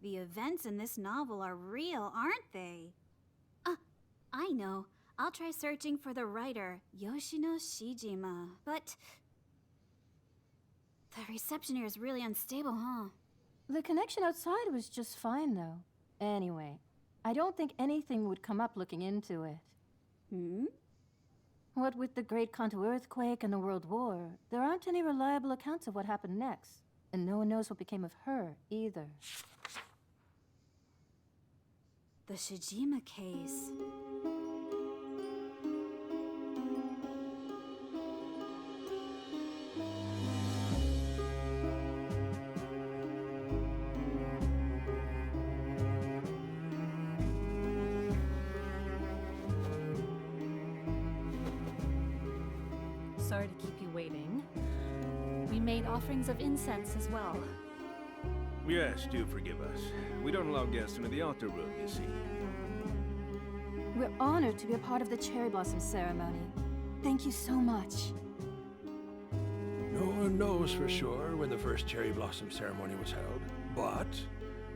The events in this novel are real, aren't they? I know. I'll try searching for the writer, Yoshino Shijima, but... the reception here is really unstable, huh? The connection outside was just fine, though. Anyway, I don't think anything would come up looking into it. What with the Great Kanto earthquake and the World War, there aren't any reliable accounts of what happened next. And no one knows what became of her, either. The Shijima case. Sorry to keep you waiting. We made offerings of incense as well. Yes, do forgive us. We don't allow guests into the altar room, you see. We're honored to be a part of the cherry blossom ceremony. Thank you so much. No one knows for sure when the first cherry blossom ceremony was held, but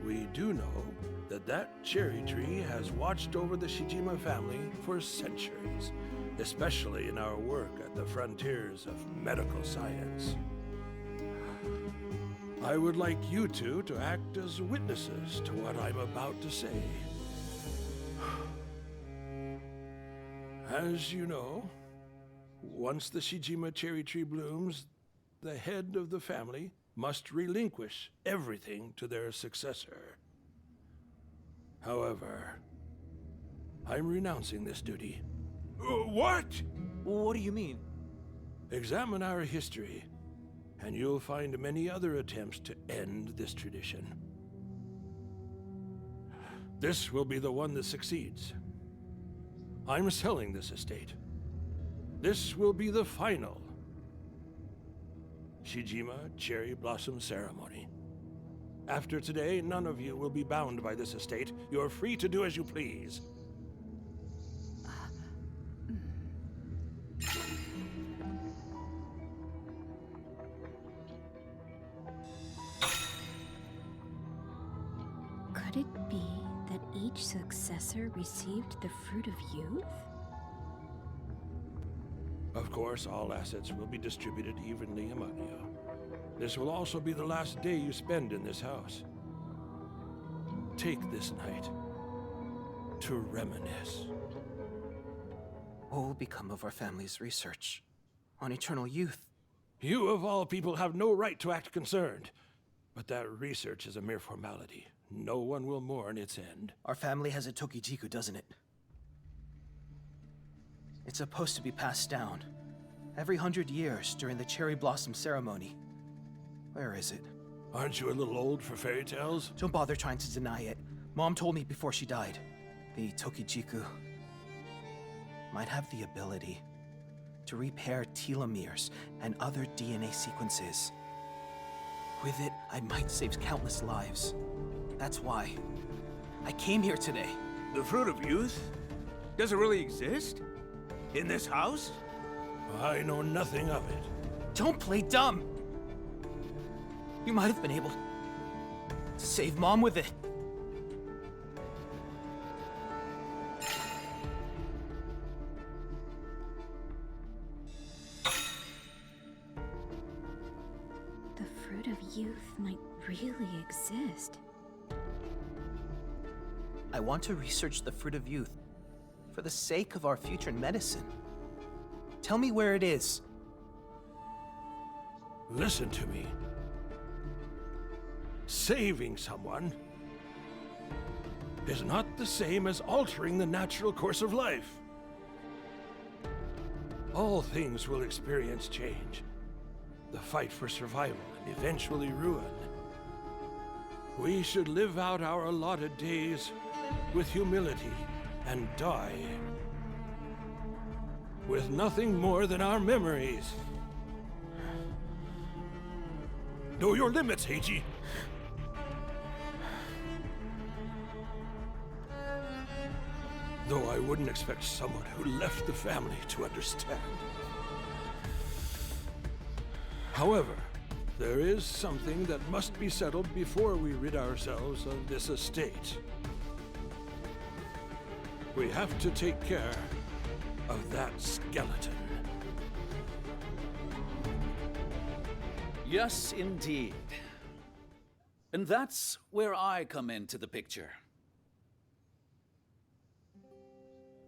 we do know that that cherry tree has watched over the Shijima family for centuries, especially in our work at the frontiers of medical science. I would like you two to act as witnesses to what I'm about to say. As you know, once the Shijima cherry tree blooms, the head of the family must relinquish everything to their successor. However, I'm renouncing this duty. What? What do you mean? Examine our history, and you'll find many other attempts to end this tradition. This will be the one that succeeds. I'm selling this estate. This will be the final Shijima cherry blossom ceremony. After today, none of you will be bound by this estate. You're free to do as you please. Could it be that each successor received the fruit of youth? Of course, all assets will be distributed evenly among you. This will also be the last day you spend in this house. Take this night to reminisce. What will become of our family's research on eternal youth? You, of all people, have no right to act concerned. But that research is a mere formality. No one will mourn its end. Our family has a Tokijiku, doesn't it? It's supposed to be passed down every 100 years during the cherry blossom ceremony. Where is it? Aren't you a little old for fairy tales? Don't bother trying to deny it. Mom told me before she died. The Tokijiku might have the ability to repair telomeres and other DNA sequences. With it, I might save countless lives. That's why I came here today. The fruit of youth? Does it really exist? In this house? I know nothing of it. Don't play dumb! You might have been able to save Mom with it. The fruit of youth might really exist. I want to research the fruit of youth for the sake of our future in medicine. Tell me where it is. Listen to me. Saving someone is not the same as altering the natural course of life. All things will experience change. The fight for survival and eventually ruin. We should live out our allotted days with humility and die with nothing more than our memories. Know your limits, Heiji. Though I wouldn't expect someone who left the family to understand. However, there is something that must be settled before we rid ourselves of this estate. We have to take care of that skeleton. Yes, indeed. And that's where I come into the picture.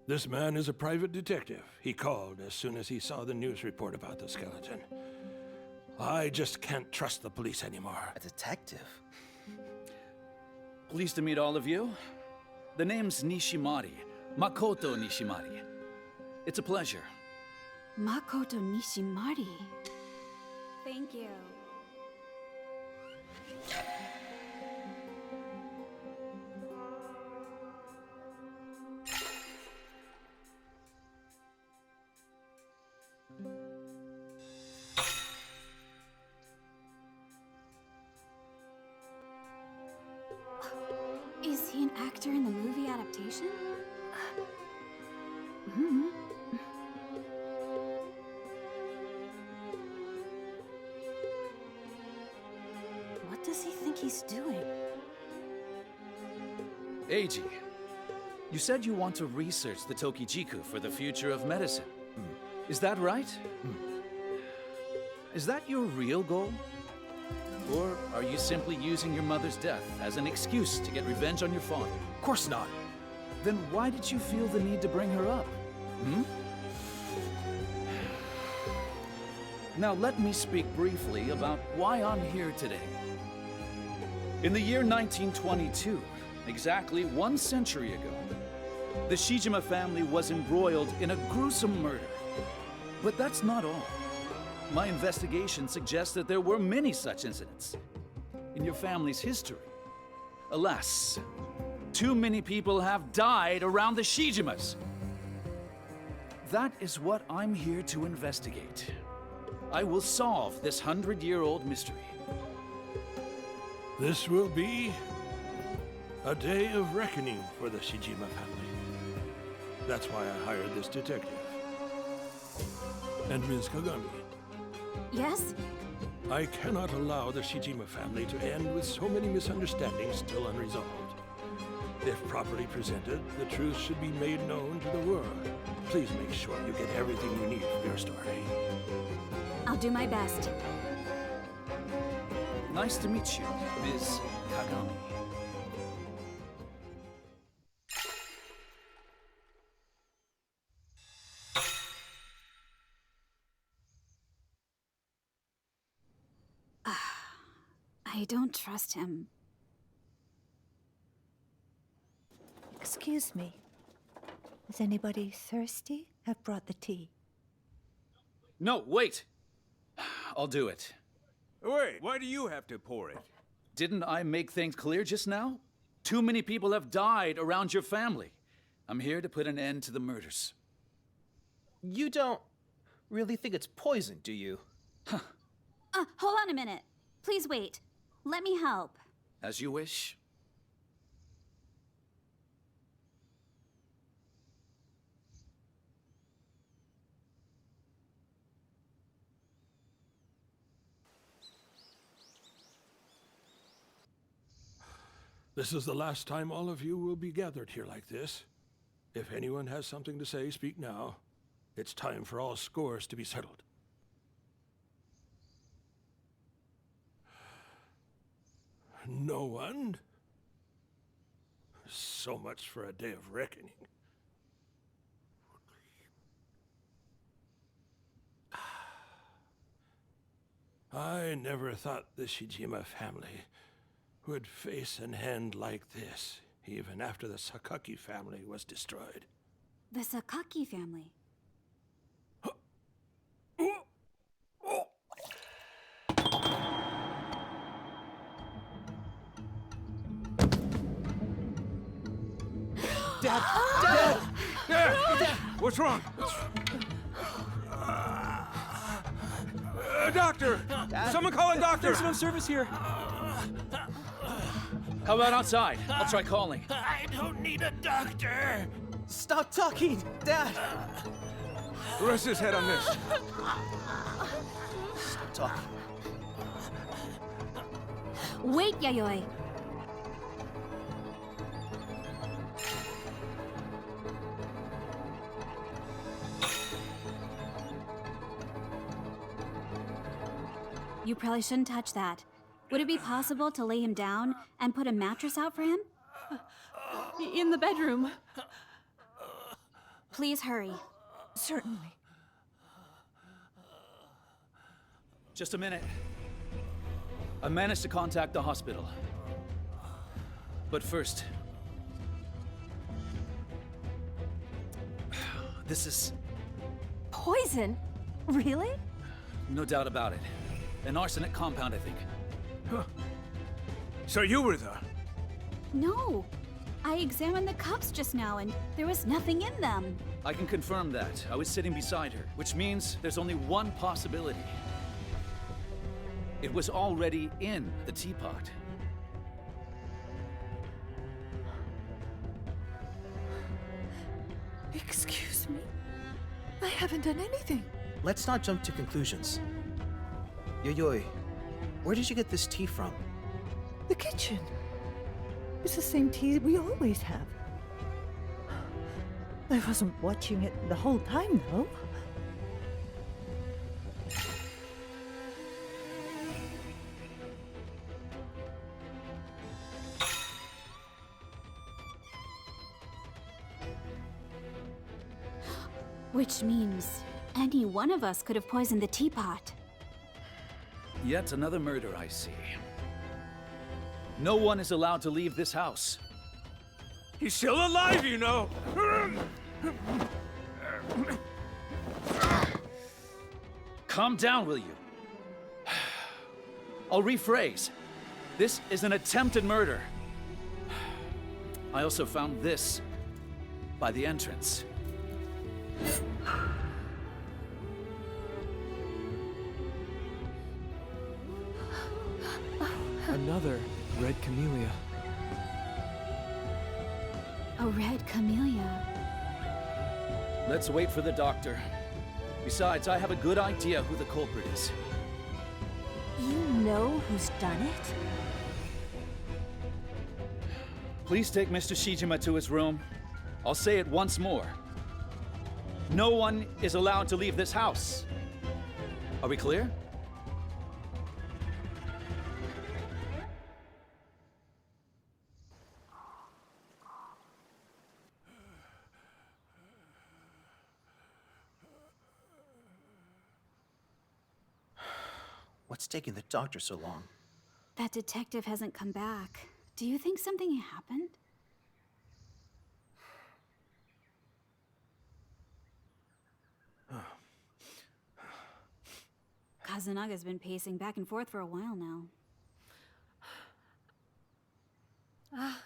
This man is a private detective. He called as soon as he saw the news report about the skeleton. I just can't trust the police anymore. A detective? Pleased to meet all of you. The name's Nishimari. Makoto Nishimari. It's a pleasure. Makoto Nishimari. Thank you. Is he an actor in the movie adaptation? What does he think he's doing? Eiji, you said you want to research the Tokijiku for the future of medicine. Is that right? Is that your real goal? Or are you simply using your mother's death as an excuse to get revenge on your father? Of course not. Then why did you feel the need to bring her up? Now let me speak briefly about why I'm here today. In the year 1922, exactly 1 century ago, the Shijima family was embroiled in a gruesome murder. But that's not all. My investigation suggests that there were many such incidents in your family's history. Alas, too many people have died around the Shijimas. That is what I'm here to investigate. I will solve this 100-year-old mystery. This will be a day of reckoning for the Shijima family. That's why I hired this detective. And Ms. Kagami, Yes? I cannot allow the Shijima family to end with so many misunderstandings still unresolved. If properly presented, the truth should be made known to the world. Please make sure you get everything you need for your story. I'll do my best. Nice to meet you, Ms. Kagami. I don't trust him. Excuse me. Is anybody thirsty? I've brought the tea. No, wait! I'll do it. Wait, why do you have to pour it? Didn't I make things clear just now? Too many people have died around your family. I'm here to put an end to the murders. You don't really think it's poison, do you? Hold on a minute. Please wait. Let me help. As you wish. This is the last time all of you will be gathered here like this. If anyone has something to say, speak now. It's time for all scores to be settled. No one? So much for a day of reckoning. I never thought the Shijima family would face an end like this, even after the Sakaki family was destroyed. The Sakaki family. Dad! What's wrong? Doctor! Someone call a doctor! There's no service here. How about outside? I'll try calling. I don't need a doctor! Stop talking, Dad! Rest his head on this. Stop talking. Wait, Yayoi. You probably shouldn't touch that. Would it be possible to lay him down and put a mattress out for him? In the bedroom. Please hurry. Certainly. Just a minute. I managed to contact the hospital. But first... This is Poison? Really? no doubt about it. An arsenic compound, I think. So you were there? No. I examined the cups just now and there was nothing in them. I can confirm that. I was sitting beside her, which means there's only one possibility. It was already in the teapot. Excuse me? I haven't done anything. Let's not jump to conclusions. Yayoi, where did you get this tea from? The kitchen. It's the same tea we always have. I wasn't watching it the whole time, though. Which means any one of us could have poisoned the teapot. Yet another murder, I see. No one is allowed to leave this house. He's still alive, you know! Calm down, will you? I'll rephrase. This is an attempted murder. I also found this by the entrance. Another red camellia. A red camellia. Let's wait for the doctor. Besides, I have a good idea who the culprit is. You know who's done it? Please take Mr. Shijima to his room. I'll say it once more. No one is allowed to leave this house. Are we clear? What's taking the doctor so long? That detective hasn't come back. Do you think something happened? Kazunaga's been pacing back and forth for a while now.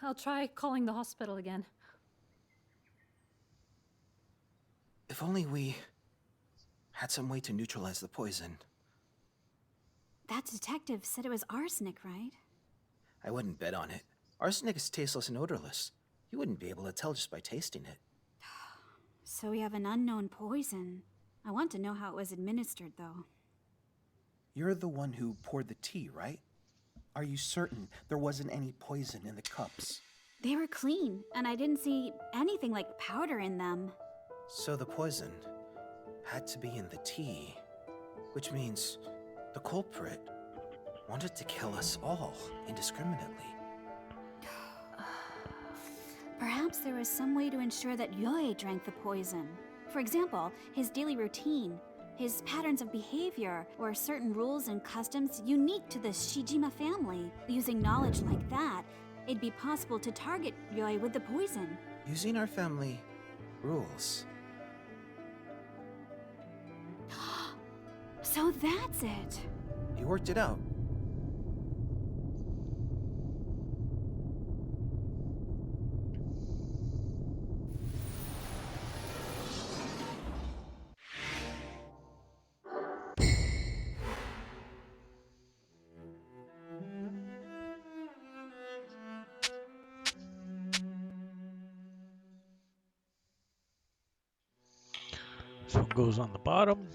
I'll try calling the hospital again. If only we had some way to neutralize the poison. That detective said it was arsenic, right? I wouldn't bet on it. Arsenic is tasteless and odorless. You wouldn't be able to tell just by tasting it. So we have an unknown poison. I want to know how it was administered, though. You're the one who poured the tea, right? Are you certain there wasn't any poison in the cups? They were clean, and I didn't see anything like powder in them. So the poison had to be in the tea, which means the culprit wanted to kill us all indiscriminately. Perhaps there was some way to ensure that Yoi drank the poison. For example, his daily routine, his patterns of behavior, or certain rules and customs unique to the Shijima family. Using knowledge like that, it'd be possible to target Yoi with the poison. Using our family rules. So that's it. You worked it out. This one goes on the bottom.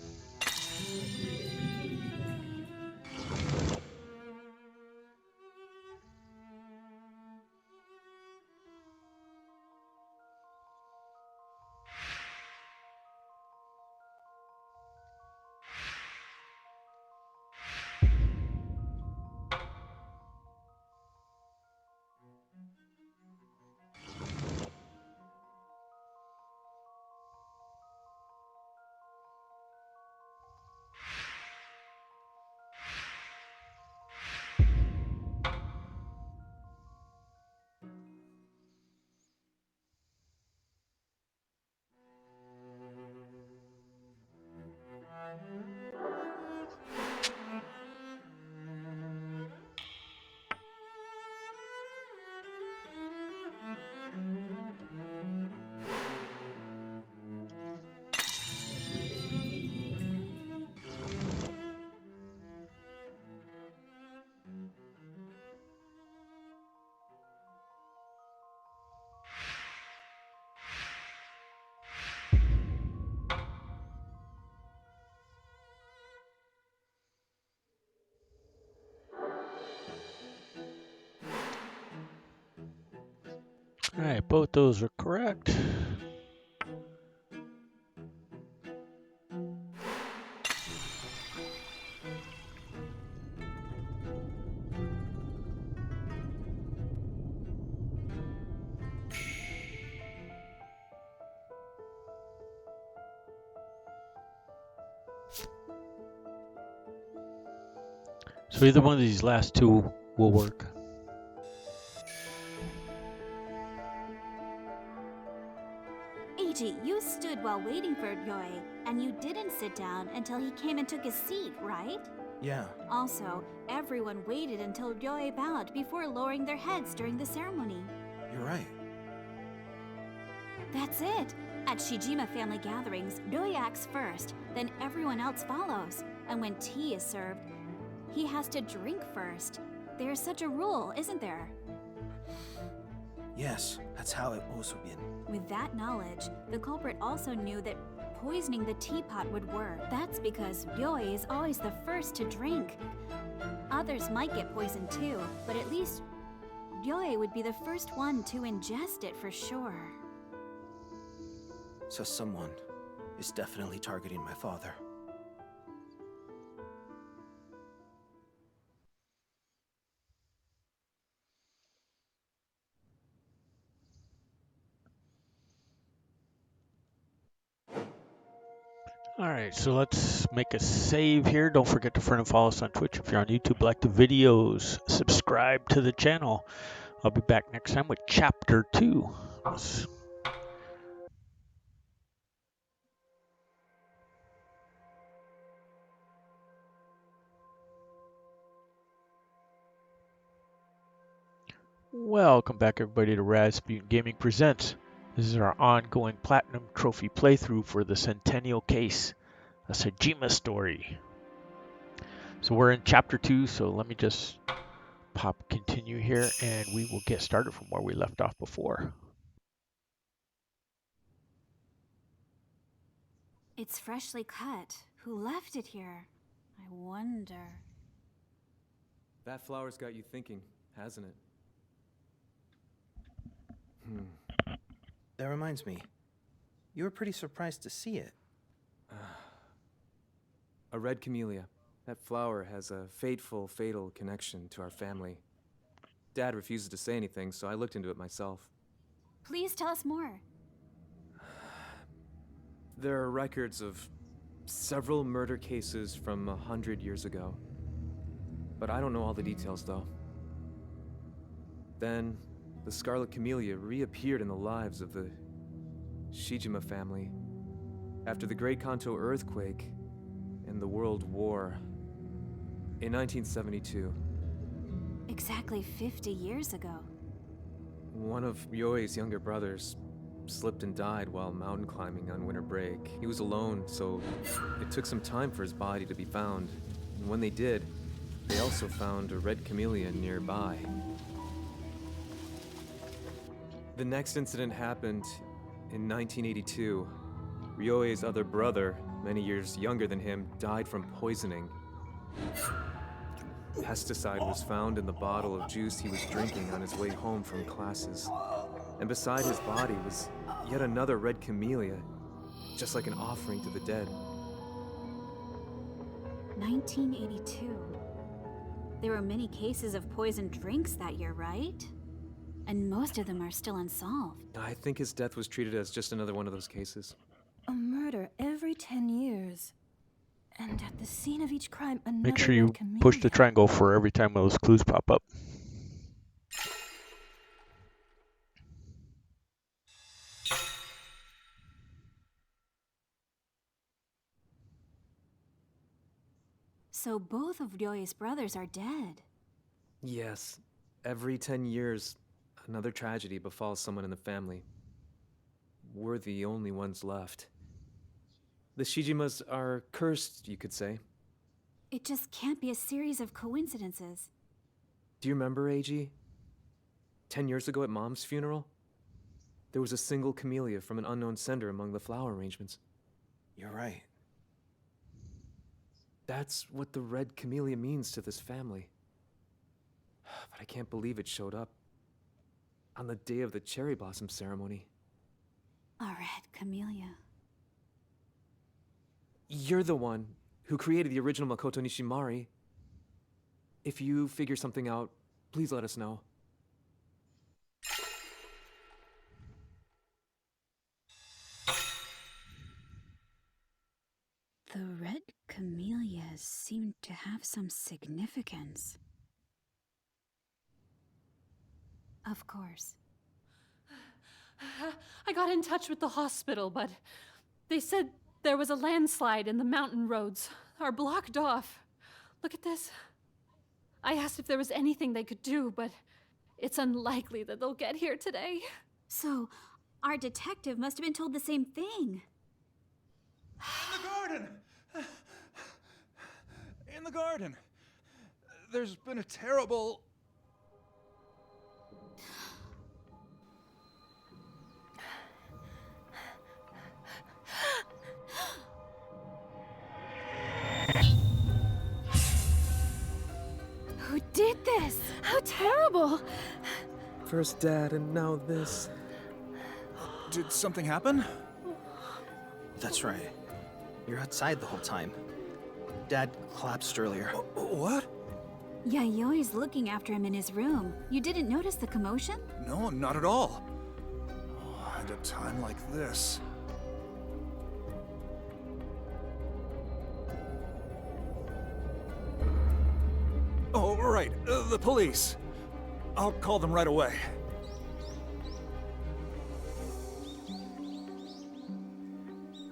Alright, both those are correct. So either one of these last two will work. Eiji, you stood while waiting for Yoi, and you didn't sit down until he came and took his seat, right? Yeah, Also, everyone waited until Yoi bowed before lowering their heads during the ceremony. you're right. That's it! At Shijima family gatherings, Yoi acts first, then everyone else follows. And when tea is served, he has to drink first. There's such a rule, isn't there? Yes, that's how it also been. With that knowledge, the culprit also knew that poisoning the teapot would work. That's because Yoi is always the first to drink. Others might get poisoned too, but at least Yoi would be the first one to ingest it for sure. So someone is definitely targeting my father. Alright, so let's make a save here. Don't forget to friend and follow us on Twitch. If you're on YouTube, like the videos, subscribe to the channel. I'll be back next time with Chapter 2. Welcome back, everybody, to Rasputin Gaming Presents. This is our ongoing Platinum Trophy playthrough for the Centennial case, a Shijima story. So we're in Chapter 2, so let me just pop continue here, and we will get started from where we left off before. It's freshly cut. Who left it here? I wonder. That flower's got you thinking, hasn't it? That reminds me. You were pretty surprised to see it. A red camellia. That flower has a fateful, fatal connection to our family. Dad refuses to say anything, so I looked into it myself. Please tell us more. There are records of several murder cases from 100 years ago. But I don't know all the details, though. Then, the Scarlet Camellia reappeared in the lives of the Shijima family after the Great Kanto earthquake and the World War in 1972. Exactly 50 years ago. One of Yoi's younger brothers slipped and died while mountain climbing on winter break. He was alone, so it took some time for his body to be found. And when they did, they also found a red camellia nearby. The next incident happened in 1982. Ryoei's other brother, many years younger than him, died from poisoning. Pesticide was found in the bottle of juice he was drinking on his way home from classes. And beside his body was yet another red camellia, just like an offering to the dead. 1982. There were many cases of poisoned drinks that year, right? And most of them are still unsolved. I think his death was treated as just another one of those cases. A murder every 10 years. And at the scene of each crime, another Make sure you red camellia. push the triangle for every time those clues pop up. So both of Ryoei's brothers are dead. Yes, every 10 years, another tragedy befalls someone in the family. We're the only ones left. The Shijimas are cursed, you could say. It just can't be a series of coincidences. Do you remember, Eiji? 10 years ago at Mom's funeral? There was a single camellia from an unknown sender among the flower arrangements. You're right. That's what the red camellia means to this family. But I can't believe it showed up. On the day of the cherry blossom ceremony. A red camellia. You're the one who created the original Makoto Nishimari. If you figure something out, please let us know. The red camellias seem to have some significance. Of course. I got in touch with the hospital, but they said there was a landslide and the mountain roads are blocked off. Look at this. I asked if there was anything they could do, but it's unlikely that they'll get here today. So, our detective must have been told the same thing. In the garden! In the garden! There's been a terrible... Who did this? How terrible! First Dad and now this. Did something happen? That's right. You're outside the whole time. Dad collapsed earlier. What? Yayoi's looking after him in his room. You didn't notice the commotion? No, not at all. At a time like this. Oh, right. The police. I'll call them right away.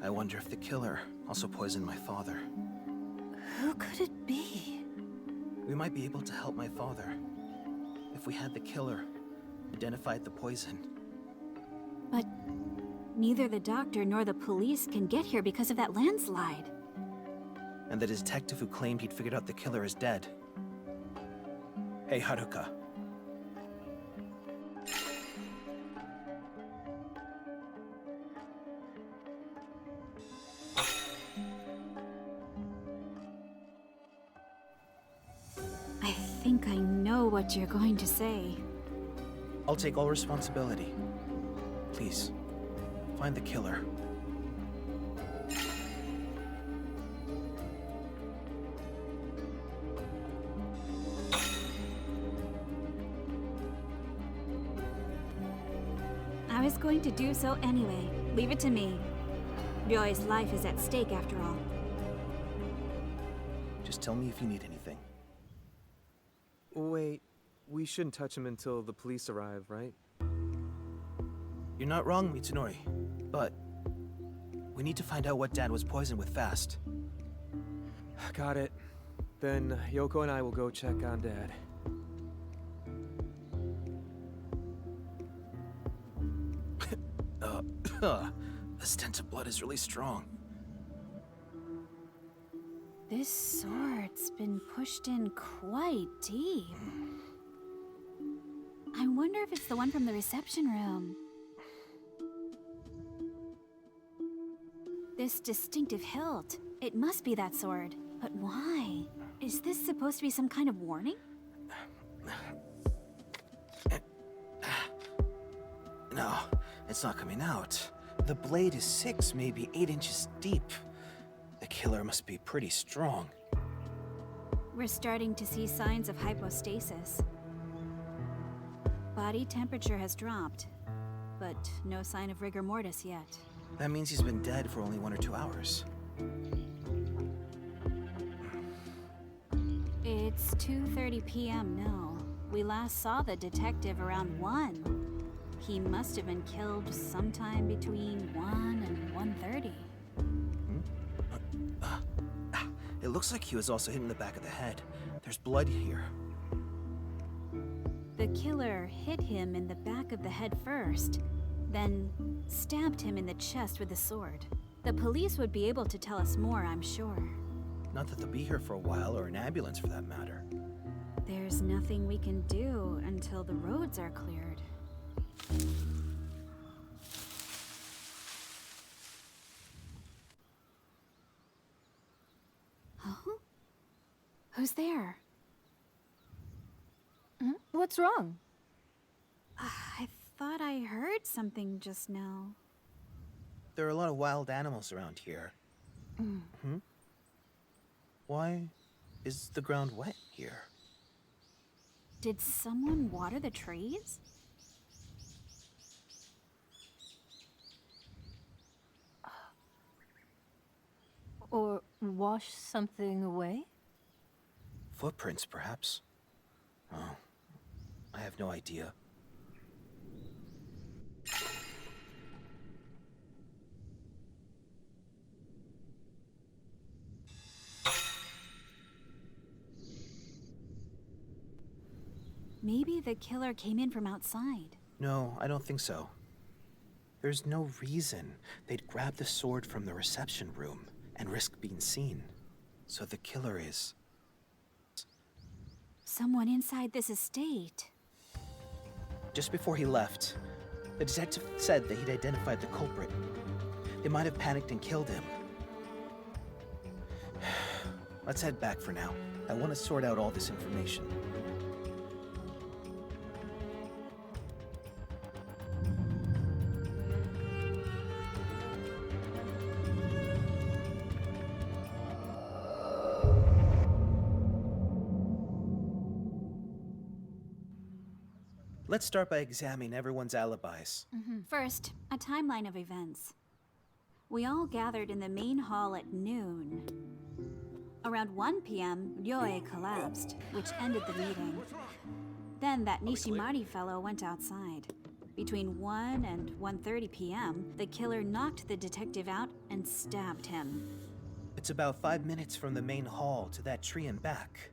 I wonder if the killer also poisoned my father. Who could it be? We might be able to help my father if we had the killer identified the poison. But neither the doctor nor the police can get here because of that landslide. And the detective who claimed he'd figured out the killer is dead. Hey, Haruka. I think I know what you're going to say. I'll take all responsibility. Please, find the killer. I was going to do so anyway. Leave it to me. Ryoi's life is at stake after all. Just tell me if you need anything. Wait, we shouldn't touch him until the police arrive, right? You're not wrong, Mitsunori, but we need to find out what Dad was poisoned with fast. Got it. Then Yoko and I will go check on Dad. The stench of blood is really strong. This sword's been pushed in quite deep. I wonder if it's the one from the reception room. This distinctive hilt. It must be that sword. But why? Is this supposed to be some kind of warning? No, it's not coming out. The blade is 6, maybe 8 inches deep. The killer must be pretty strong. We're starting to see signs of hypostasis. Body temperature has dropped, but no sign of rigor mortis yet. That means he's been dead for only 1 or 2 hours. It's 2:30 p.m. now. We last saw the detective around 1. He must have been killed sometime between 1 and 1:30. It looks like he was also hit in the back of the head. There's blood here. The killer hit him in the back of the head first, then stabbed him in the chest with a sword. The police would be able to tell us more, I'm sure. Not that they'll be here for a while, or an ambulance for that matter. There's nothing we can do until the roads are cleared. Huh? Who's there? What's wrong? I thought I heard something just now. There are a lot of wild animals around here. Hmm? Why is the ground wet here? Did someone water the trees? Or wash something away? Footprints, perhaps? Oh, I have no idea. Maybe the killer came in from outside. No, I don't think so. There's no reason they'd grab the sword from the reception room and risk being seen. So the killer is... Someone inside this estate. Just before he left, the detective said that he'd identified the culprit. They might have panicked and killed him. Let's head back for now. I want to sort out all this information. Let's start by examining everyone's alibis. First, a timeline of events. We all gathered in the main hall at noon. Around 1 p.m., Ryoe collapsed, which ended the meeting. Then that Nishimari fellow went outside. Between 1 and 1:30 p.m., the killer knocked the detective out and stabbed him. It's about 5 minutes from the main hall to that tree and back.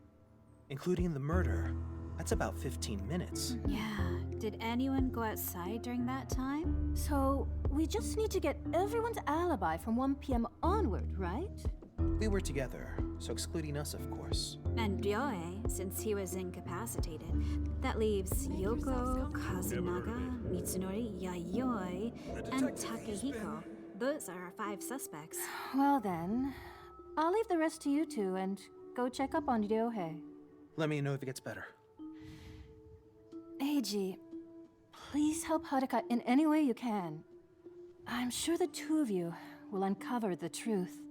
Including the murder, that's about 15 minutes. Yeah, did anyone go outside during that time? So, we just need to get everyone's alibi from 1 p.m. onward, right? We were together, so excluding us, of course. And Ryoe, since he was incapacitated. That leaves Yoko, Kazunaga, Mitsunori, Yayoi, and Takehiko. Those are our 5 suspects. Well then, I'll leave the rest to you two and go check up on Ryohei. Let me know if it gets better. Eiji, please help Haruka in any way you can. I'm sure the two of you will uncover the truth.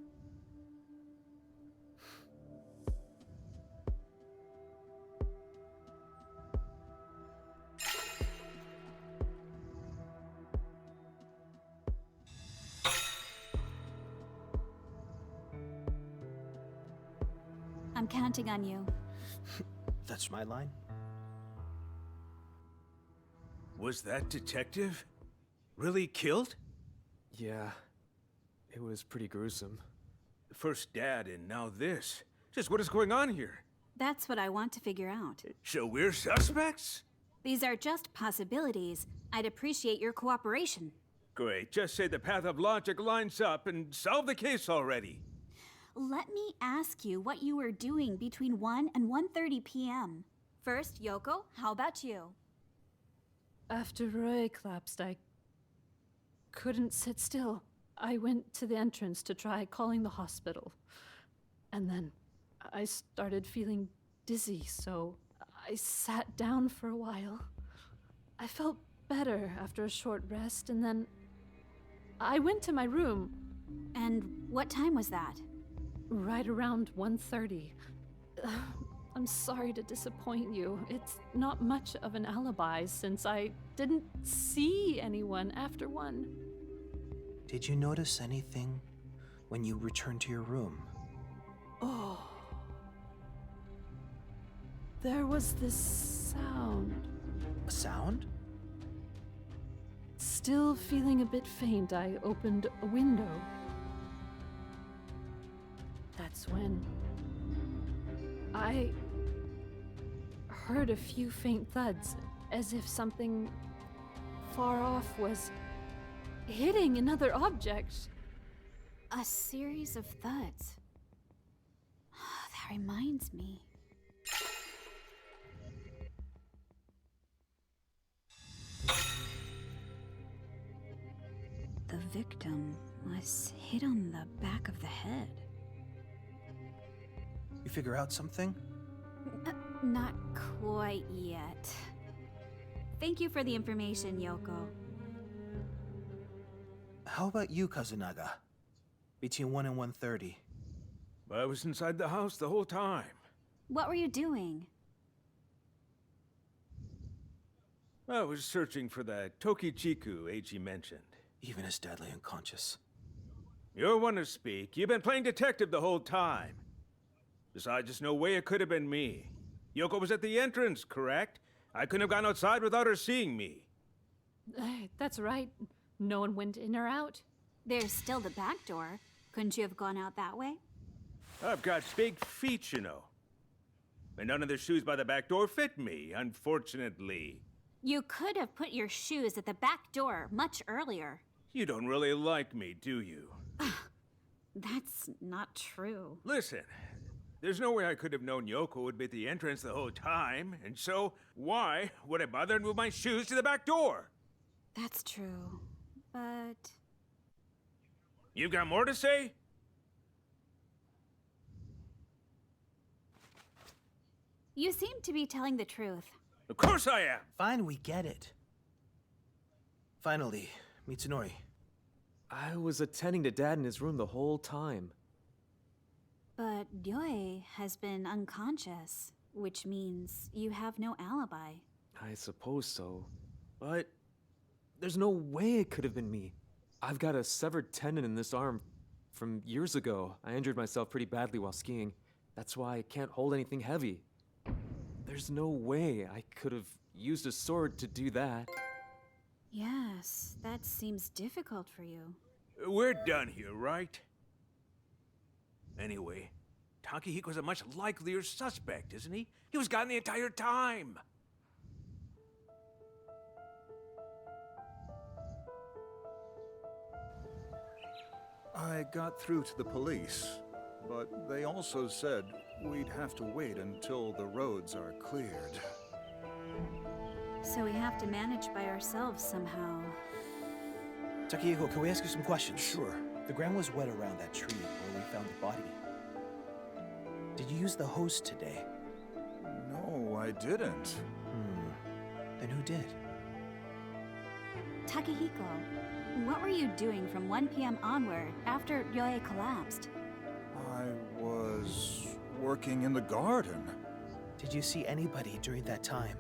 I'm counting on you. That's my line. Was that detective really killed? Yeah, it was pretty gruesome. First Dad and now this. Just what is going on here? That's what I want to figure out. So we're suspects? These are just possibilities. I'd appreciate your cooperation. Great, just say the path of logic lines up and solve the case already. Let me ask you what you were doing between 1 and 1:30 p.m. First, Yoko, how about you? After Roy collapsed, I couldn't sit still. I went to the entrance to try calling the hospital. And then I started feeling dizzy, so I sat down for a while. I felt better after a short rest, and then I went to my room. And what time was that? Right around 1:30. I'm sorry to disappoint you. It's not much of an alibi since I didn't see anyone after 1. Did you notice anything when you returned to your room? Oh. There was this sound. A sound? Still feeling a bit faint, I opened a window. That's when I heard a few faint thuds, as if something far off was hitting another object. A series of thuds. That reminds me. The victim was hit on the back of the head. You figure out something? Not quite yet. Thank you for the information, Yoko. How about you, Kazunaga? Between 1 and 1:30. I was inside the house the whole time. What were you doing? I was searching for that Tokichiku Eiji mentioned. Even as deadly unconscious. You're one to speak. You've been playing detective the whole time. Besides, there's no way it could have been me. Yoko was at the entrance, correct? I couldn't have gone outside without her seeing me. That's right. No one went in or out. There's still the back door. Couldn't you have gone out that way? I've got big feet, you know. And none of the shoes by the back door fit me, unfortunately. You could have put your shoes at the back door much earlier. You don't really like me, do you? That's not true. Listen, there's no way I could have known Yoko would be at the entrance the whole time, and so why would I bother to move my shoes to the back door? That's true, but... You've got more to say? You seem to be telling the truth. Of course I am! Fine, we get it. Finally, Mitsunori. I was attending to Dad in his room the whole time. But Yoi has been unconscious, which means you have no alibi. I suppose so. But there's no way it could have been me. I've got a severed tendon in this arm from years ago. I injured myself pretty badly while skiing. That's why I can't hold anything heavy. There's no way I could have used a sword to do that. Yes, that seems difficult for you. We're done here, right? Anyway, Takehiko's a much likelier suspect, isn't he? He was gone the entire time! I got through to the police, but they also said we'd have to wait until the roads are cleared. So we have to manage by ourselves somehow. Takehiko, can we ask you some questions? Sure. The ground was wet around that tree where we found the body. Did you use the hose today? No, I didn't. Then who did? Takehiko, what were you doing from 1 p.m. onward after Yoi collapsed? I was working in the garden. Did you see anybody during that time?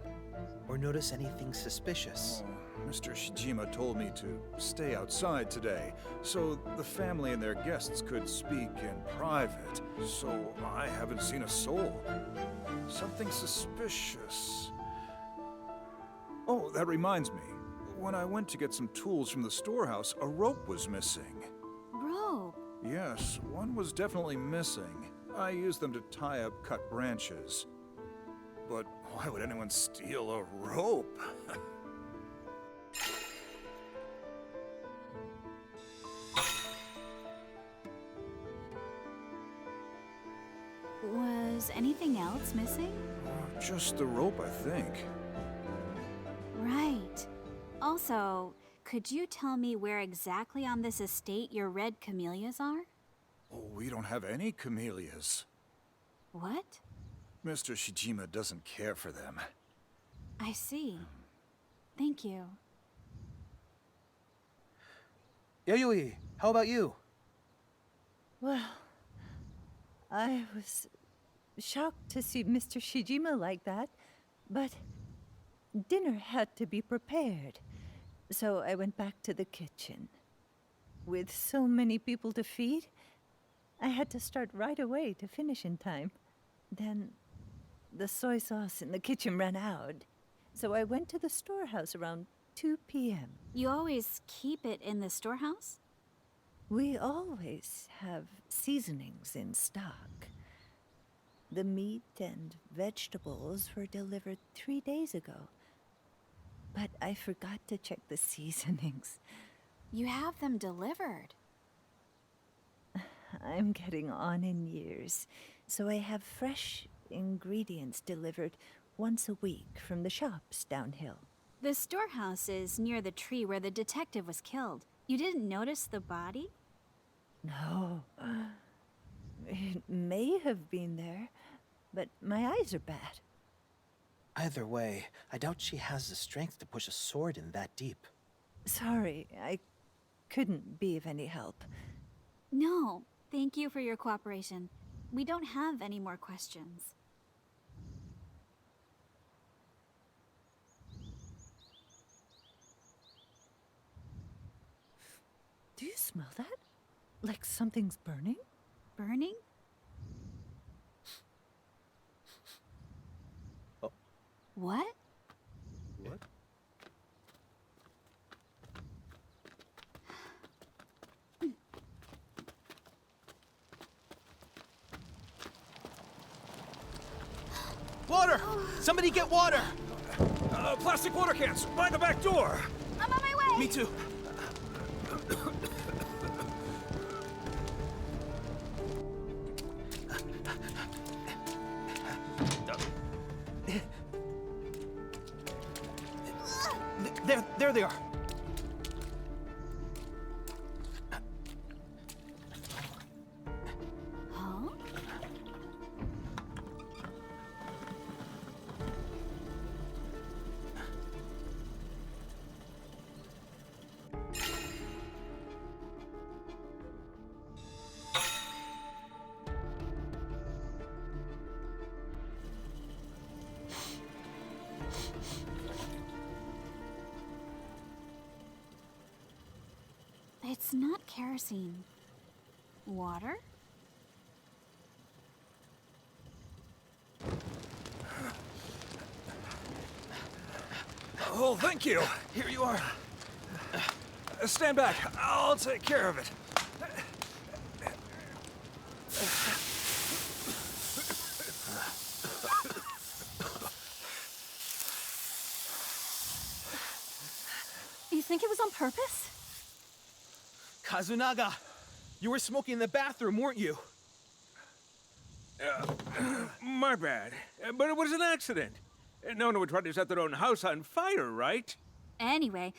Or notice anything suspicious? Oh, Mr. Shijima told me to stay outside today, so the family and their guests could speak in private. So I haven't seen a soul. Something suspicious. Oh, that reminds me. When I went to get some tools from the storehouse, a rope was missing. Rope? Yes, one was definitely missing. I used them to tie up cut branches. But why would anyone steal a rope? Was anything else missing? Just the rope, I think. Right. Also, could you tell me where exactly on this estate your red camellias are? Oh, we don't have any camellias. What? Mr. Shijima doesn't care for them. I see. Thank you. Yayoi, how about you? Well, I was shocked to see Mr. Shijima like that, but dinner had to be prepared. So I went back to the kitchen. With so many people to feed, I had to start right away to finish in time. Then the soy sauce in the kitchen ran out, so I went to the storehouse around 2 p.m. You always keep it in the storehouse? We always have seasonings in stock. The meat and vegetables were delivered 3 days ago, but I forgot to check the seasonings. You have them delivered. I'm getting on in years, so I have fresh ingredients delivered once a week from the shops downhill. The storehouse is near the tree where the detective was killed. You didn't notice the body? No. It may have been there, but my eyes are bad. Either way, I doubt she has the strength to push a sword in that deep. Sorry, I couldn't be of any help. No, thank you for your cooperation. We don't have any more questions. Do you smell that? Like something's burning? Burning? Oh. What? What? Water! Somebody get water! Plastic water cans by the back door. I'm on my way! Me too. There they are. Huh? It's not kerosene. Water? Oh, thank you. Here you are. Stand back. I'll take care of it. You think it was on purpose? Kazunaga, you were smoking in the bathroom, weren't you? My bad. But it was an accident. No one would try to set their own house on fire, right? Anyway,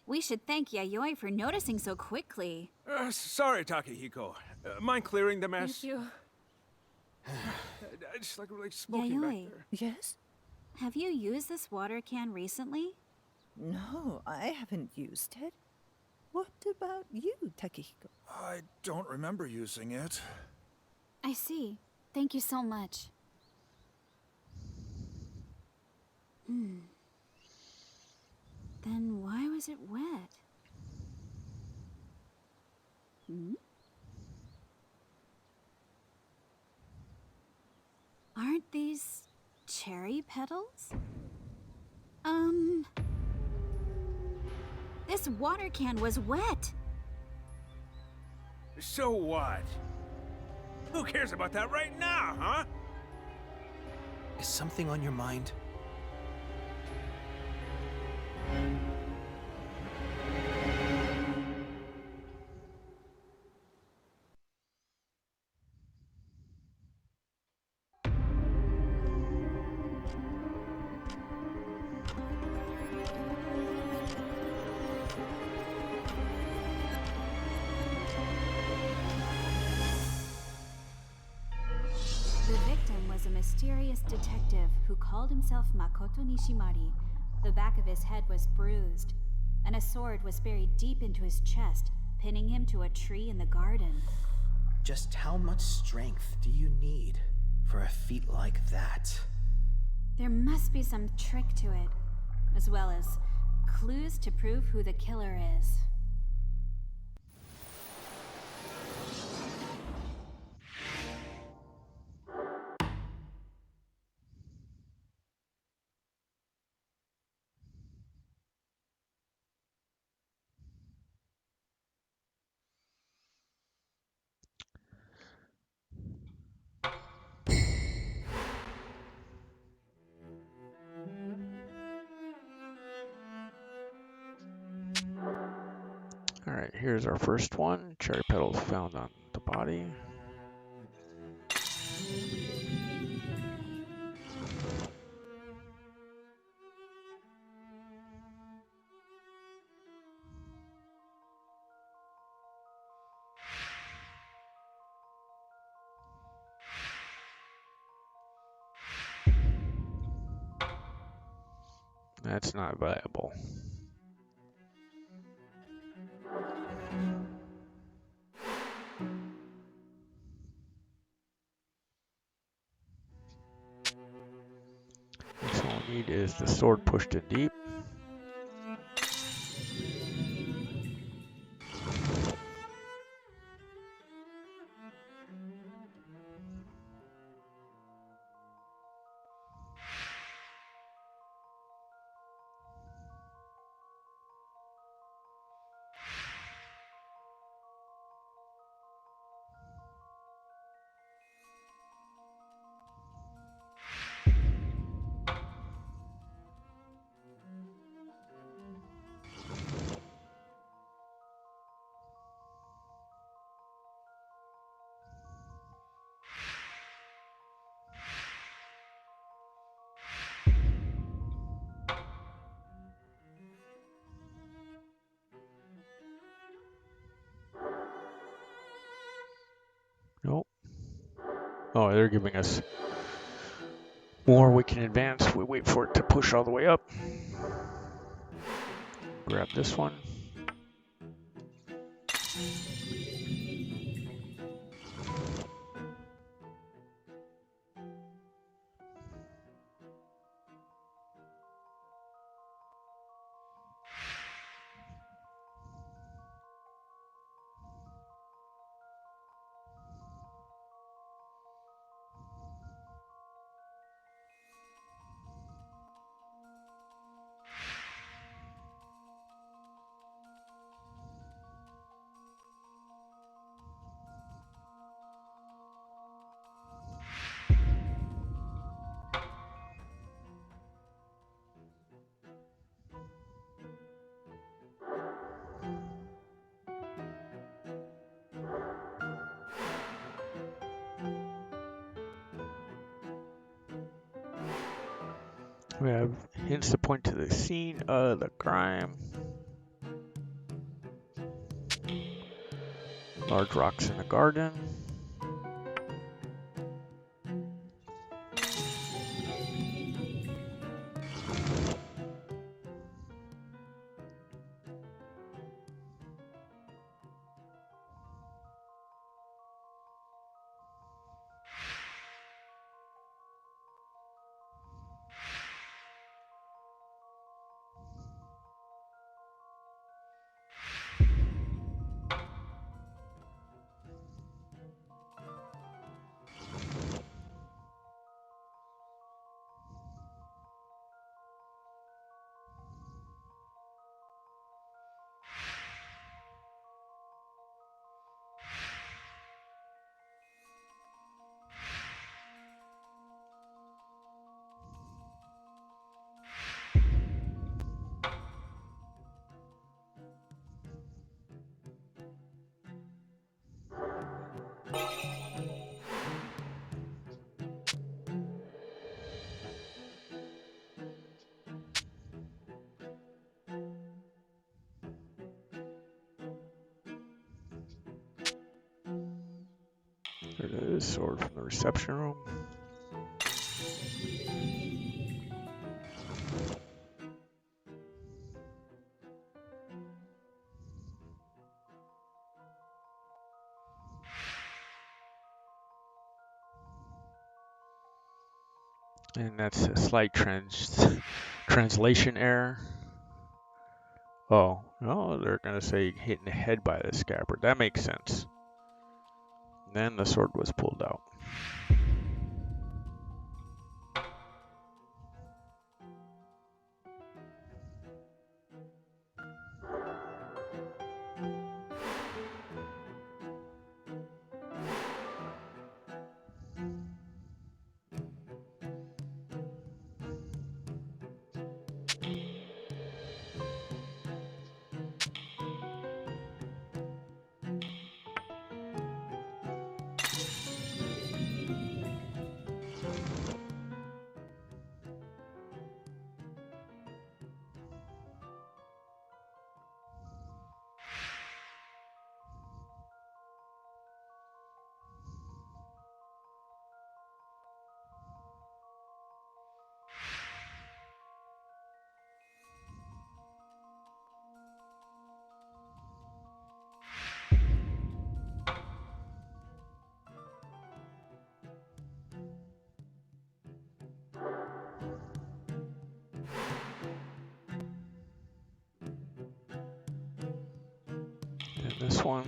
we should thank Yayoi for noticing so quickly. Sorry, Takehiko. Mind clearing the mess? Thank you. I just like really smoking back Yayoi, there. Yes? have you used this water can recently? No, I haven't used it. What about you, Takehiko? I don't remember using it. I see. Thank you so much. Then why was it wet? Aren't these cherry petals? This water can was wet. So what? Who cares about that right now, huh? Is something on your mind? The victim was a mysterious detective who called himself Makoto Nishimari. The back of his head was bruised, and a sword was buried deep into his chest, pinning him to a tree in the garden. Just how much strength do you need for a feat like that? There must be some trick to it, as well as clues to prove who the killer is. Alright, here's our first one. Cherry petals found on the body. That's not viable. So all we need is the sword pushed in deep. Nope. Oh, they're giving us more. We can advance. We wait for it to push all the way up. Grab this one. We have hints to point to the scene of the crime. Large rocks in the garden. There it is, sword from the reception room. And that's a slight translation error. Oh, no, they're going to say hitting the head by the scabbard. That makes sense. Then the sword was pulled out. This one.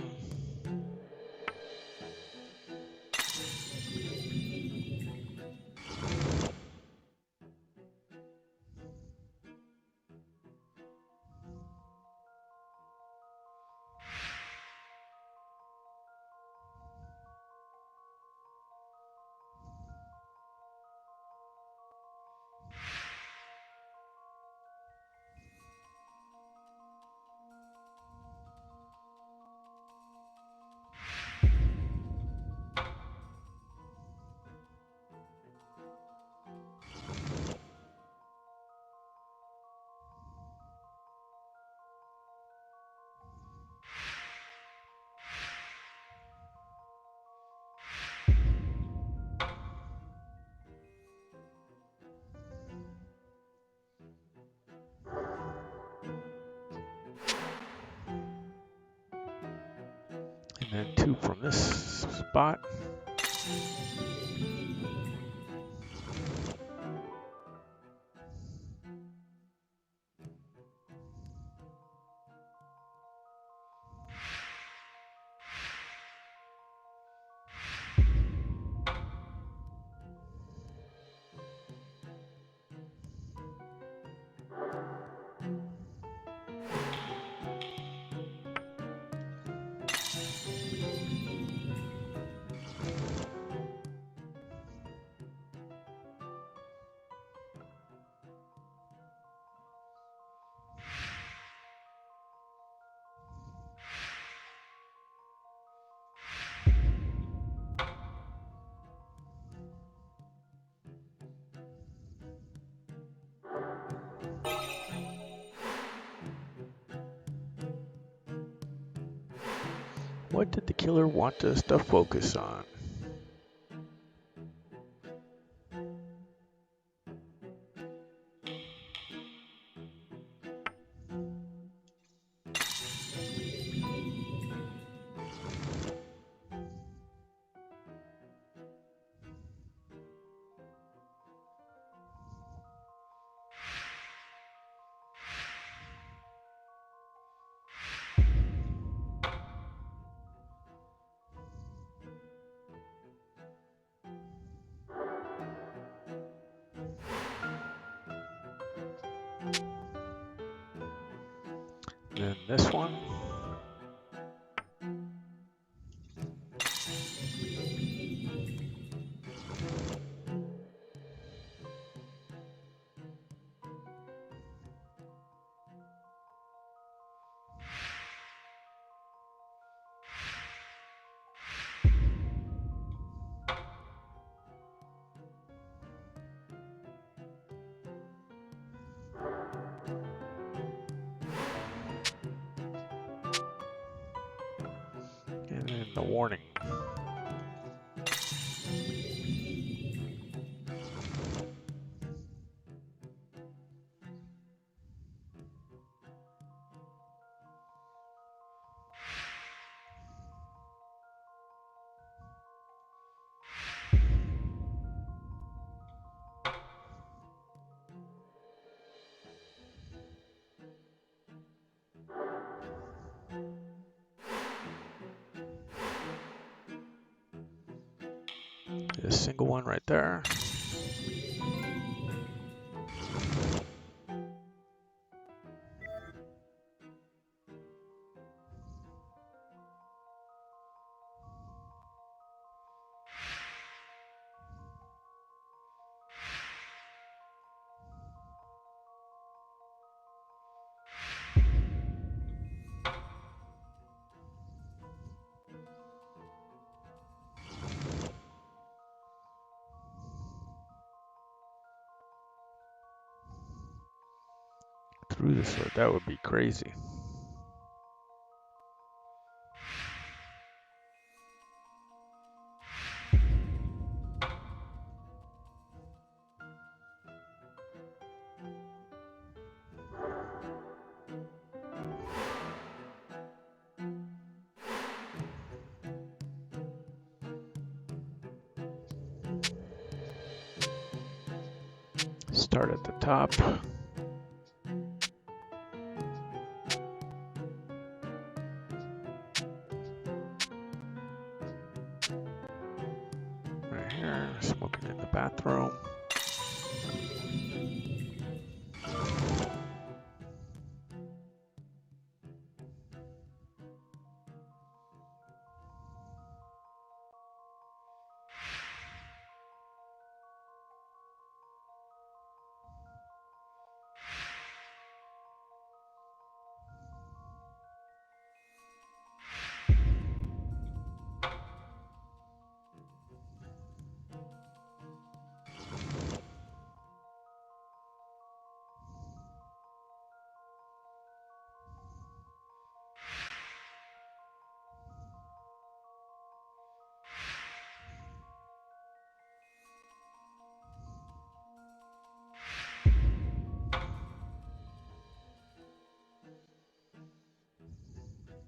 And then 2 from this spot. What did the killer want us to focus on? Then this one. And then the warning. A single one right there. Through the sword, that would be crazy. Start at the top. bathroom.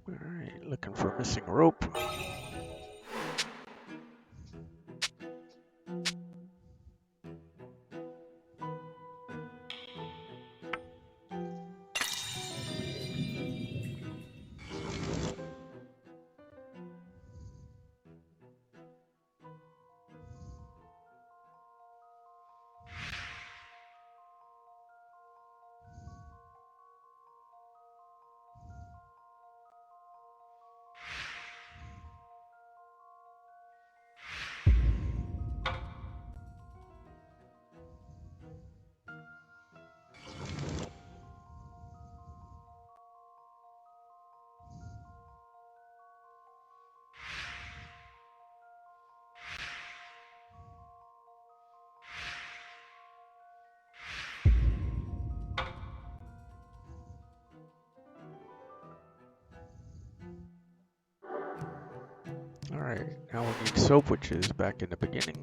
Alright, looking for a missing rope. Alright, now we need soap, which is back in the beginning.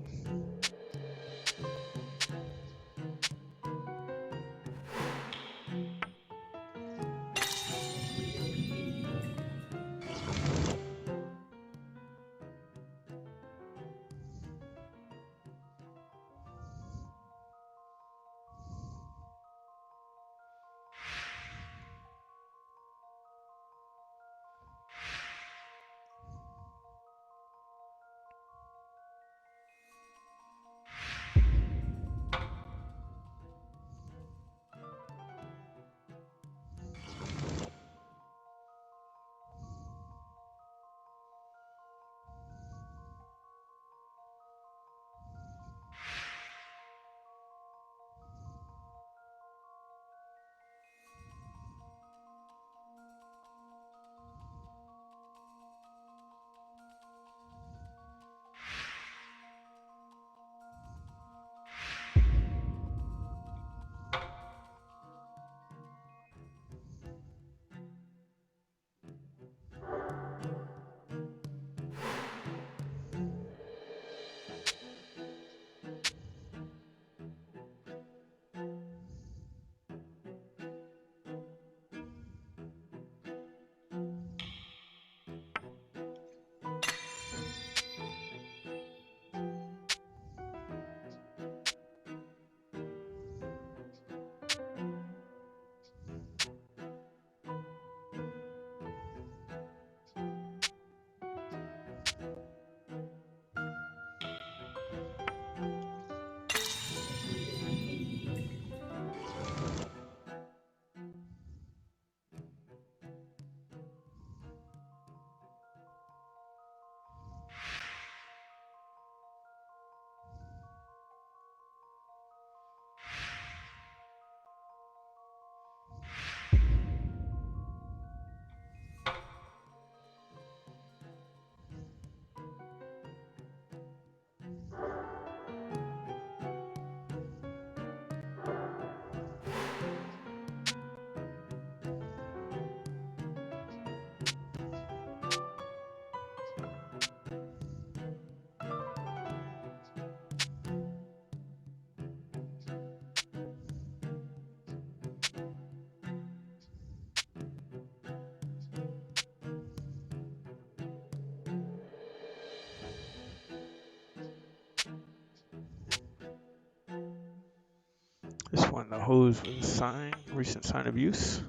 This one, the hose with a sign, recent sign of use.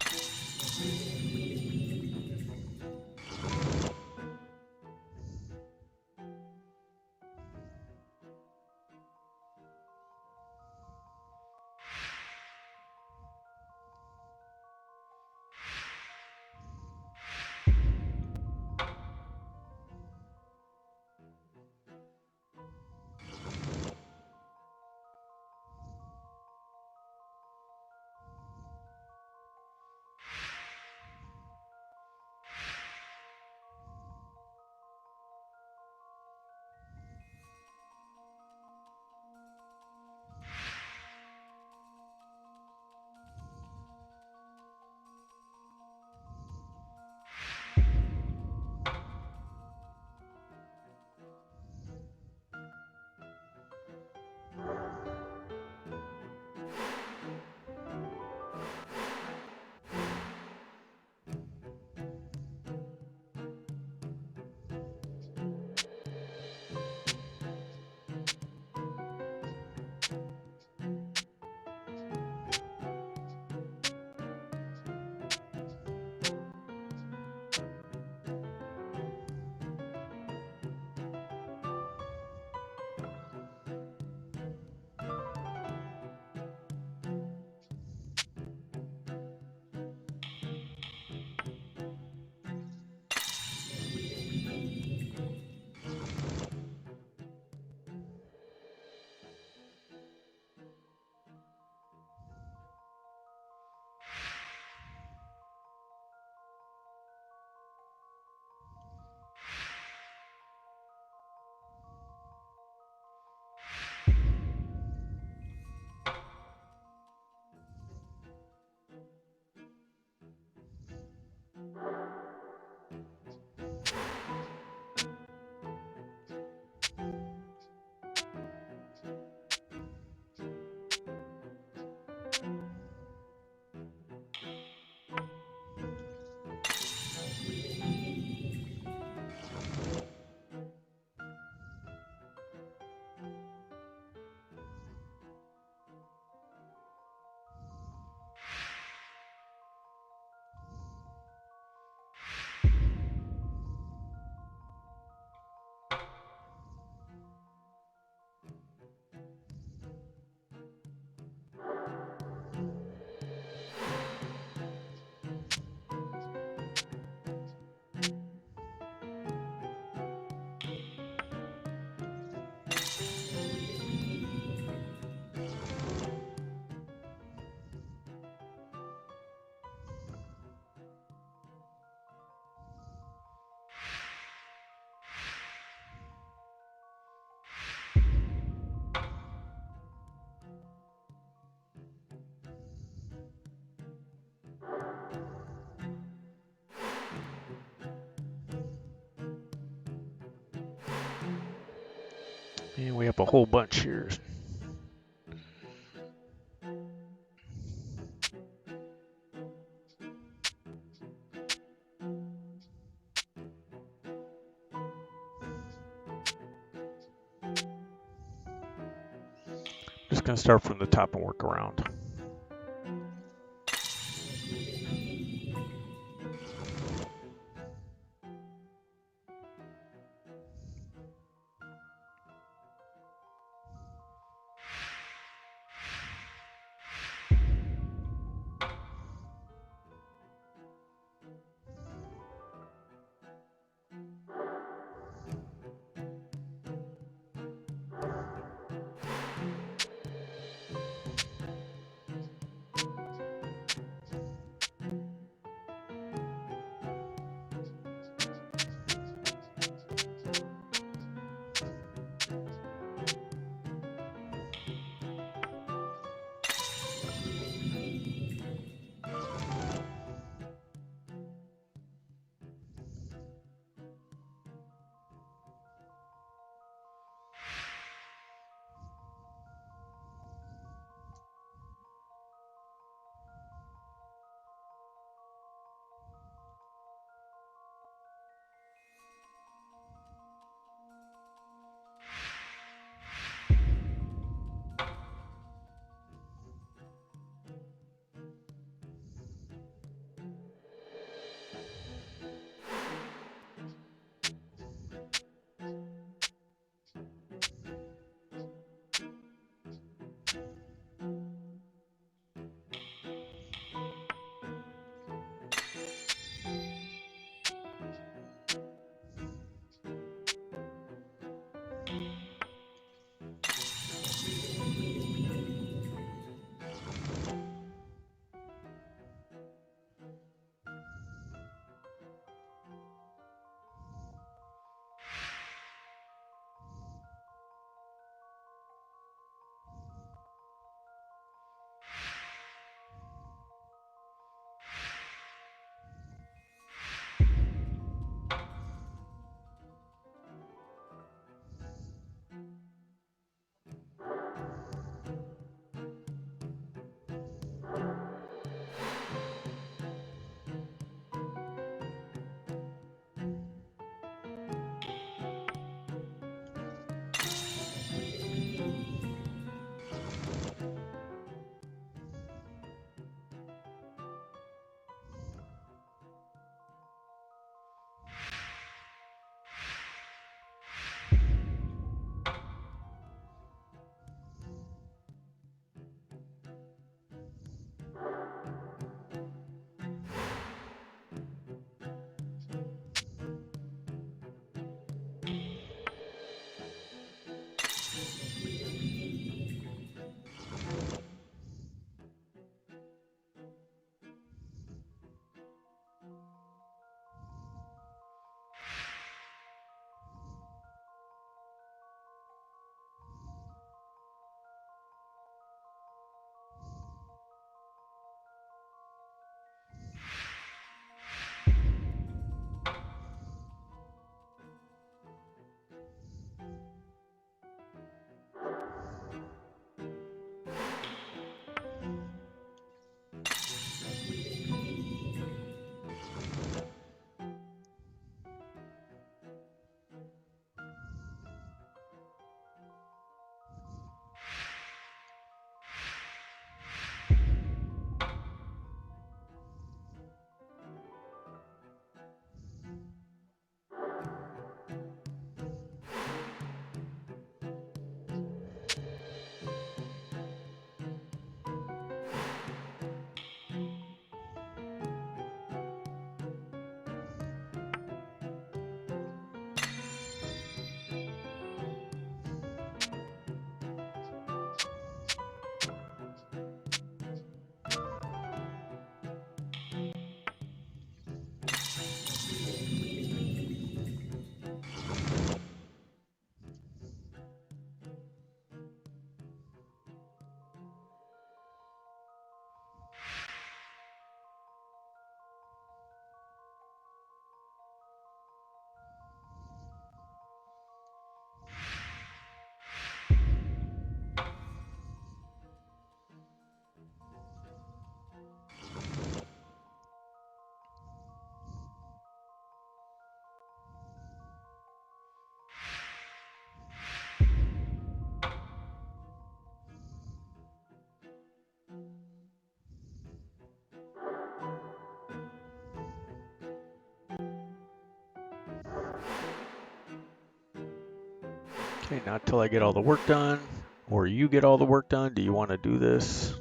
And we have a whole bunch here. Just gonna start from the top and work around. Okay, not till I get all the work done, or you get all the work done. Do you want to do this?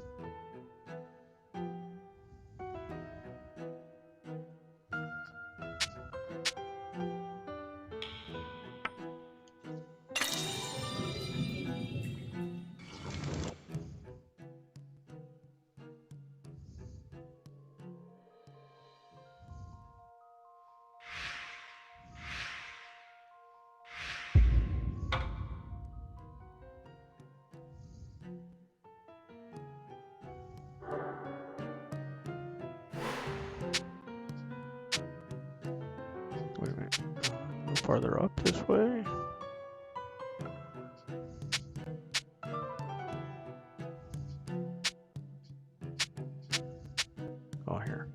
Wait a minute. A little farther up this way. Oh, here.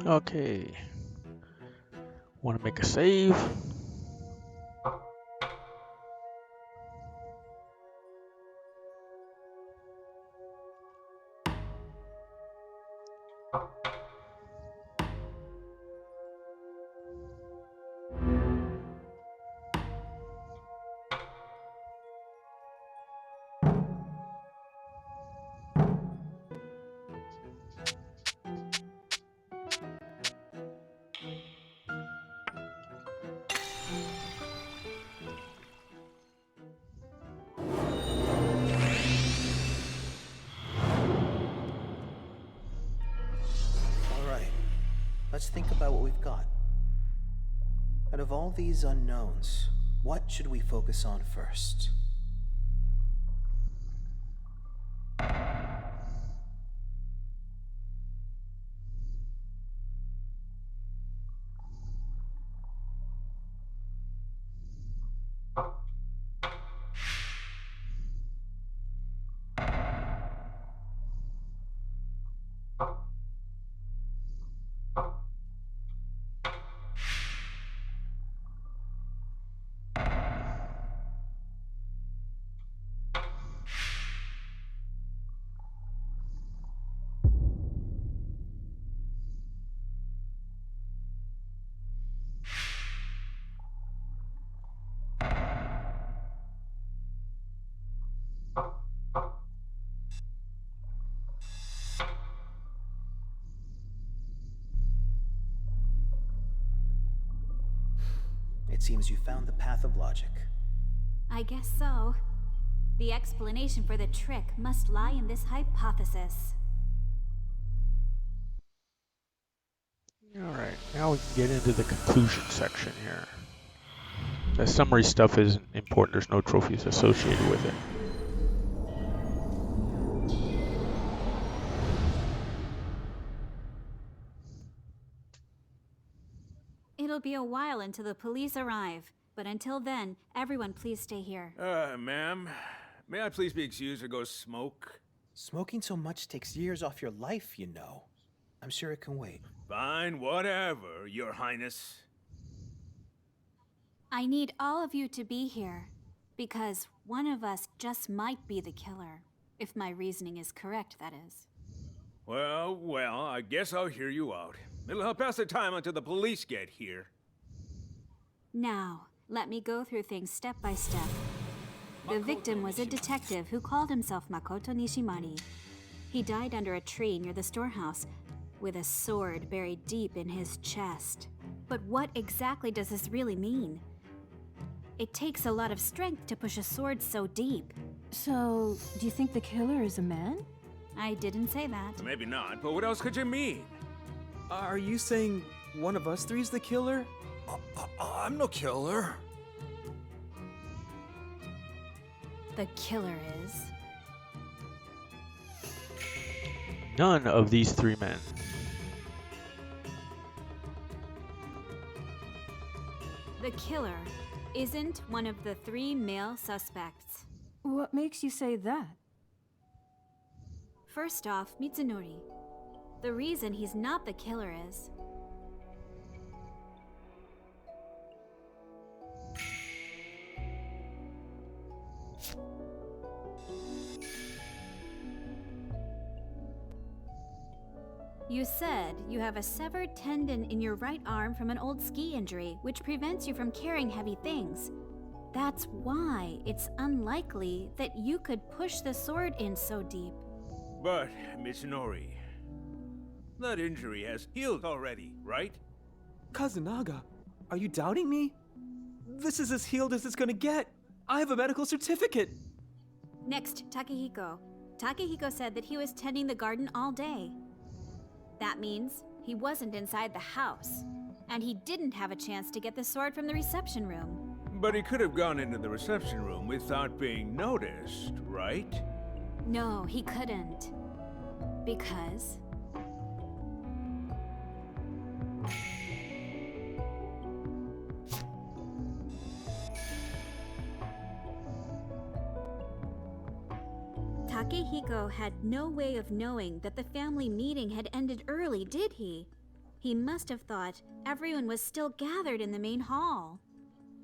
Okay. Want to make a save? All right, let's think about what we've got. Out of all these unknowns, what should we focus on first? It seems you found the path of logic. I guess so. The explanation for the trick must lie in this hypothesis. Alright, now we can get into the conclusion section here. The summary stuff isn't important, there's no trophies associated with it. It'll be a while until the police arrive, but until then, everyone please stay here. Ma'am, may I please be excused to go smoke? Smoking so much takes years off your life, you know. I'm sure it can wait. Fine, whatever, Your Highness. I need all of you to be here, because one of us just might be the killer. If my reasoning is correct, that is. Well, I guess I'll hear you out. It'll help pass the time until the police get here. Now, let me go through things step by step. The victim was a detective who called himself Makoto Nishimari. He died under a tree near the storehouse, with a sword buried deep in his chest. But what exactly does this really mean? It takes a lot of strength to push a sword so deep. So, do you think the killer is a man? I didn't say that. Maybe not, but what else could you mean? Are you saying one of us three's the killer? I'm no killer. The killer is... None of these three men. The killer isn't one of the three male suspects. What makes you say that? First off, Mitsunori. The reason he's not the killer is... You said you have a severed tendon in your right arm from an old ski injury, which prevents you from carrying heavy things. That's why it's unlikely that you could push the sword in so deep. But, Mitsunori, that injury has healed already, right? Kazunaga, are you doubting me? This is as healed as it's gonna get. I have a medical certificate. Next, Takehiko. Takehiko said that he was tending the garden all day. That means he wasn't inside the house, and he didn't have a chance to get the sword from the reception room. But he could have gone into the reception room without being noticed, right? No, he couldn't. Because... Takehiko had no way of knowing that the family meeting had ended early, did he? He must have thought everyone was still gathered in the main hall.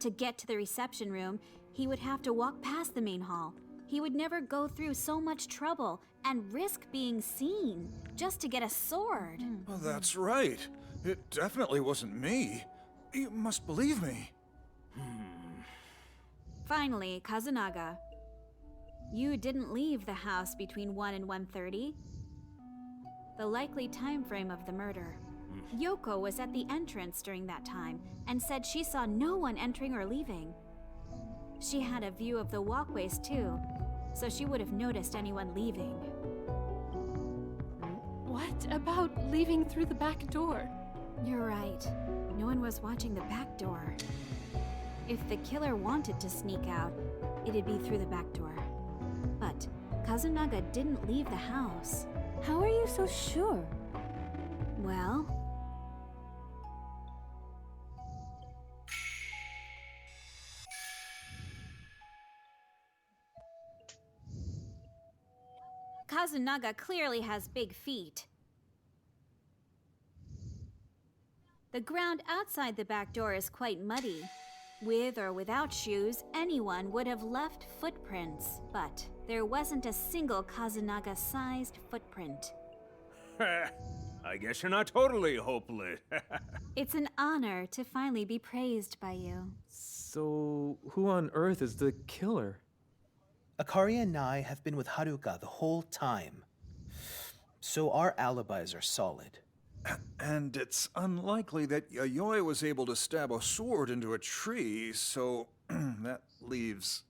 To get to the reception room, he would have to walk past the main hall. He would never go through so much trouble and risk being seen just to get a sword. Well, that's right. It definitely wasn't me. You must believe me. Finally, Kazunaga. You didn't leave the house between 1 and 1:30. The likely time frame of the murder. Yoko was at the entrance during that time and said she saw no one entering or leaving. She had a view of the walkways too, so she would have noticed anyone leaving. What about leaving through the back door? You're right. No one was watching the back door. If the killer wanted to sneak out, it'd be through the back door. But Kazunaga didn't leave the house. How are you so sure? Well... Kazunaga clearly has big feet. The ground outside the back door is quite muddy. With or without shoes, anyone would have left footprints, but there wasn't a single Kazunaga-sized footprint. I guess you're not totally hopeless. It's an honor to finally be praised by you. So, who on earth is the killer? Akari and I have been with Haruka the whole time. So our alibis are solid. And it's unlikely that Yayoi was able to stab a sword into a tree, so that leaves...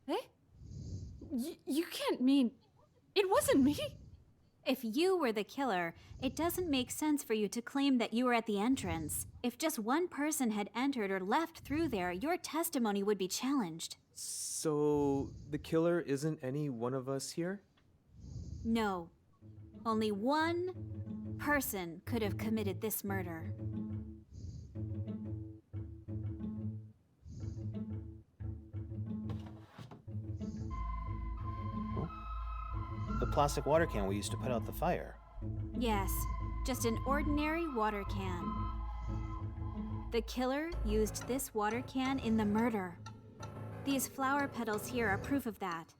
Eh? You can't mean... It wasn't me? If you were the killer, it doesn't make sense for you to claim that you were at the entrance. If just one person had entered or left through there, your testimony would be challenged. So, the killer isn't any one of us here? No. Only one person could have committed this murder. The plastic water can we used to put out the fire. Yes, just an ordinary water can. The killer used this water can in the murder. These flower petals here are proof of that.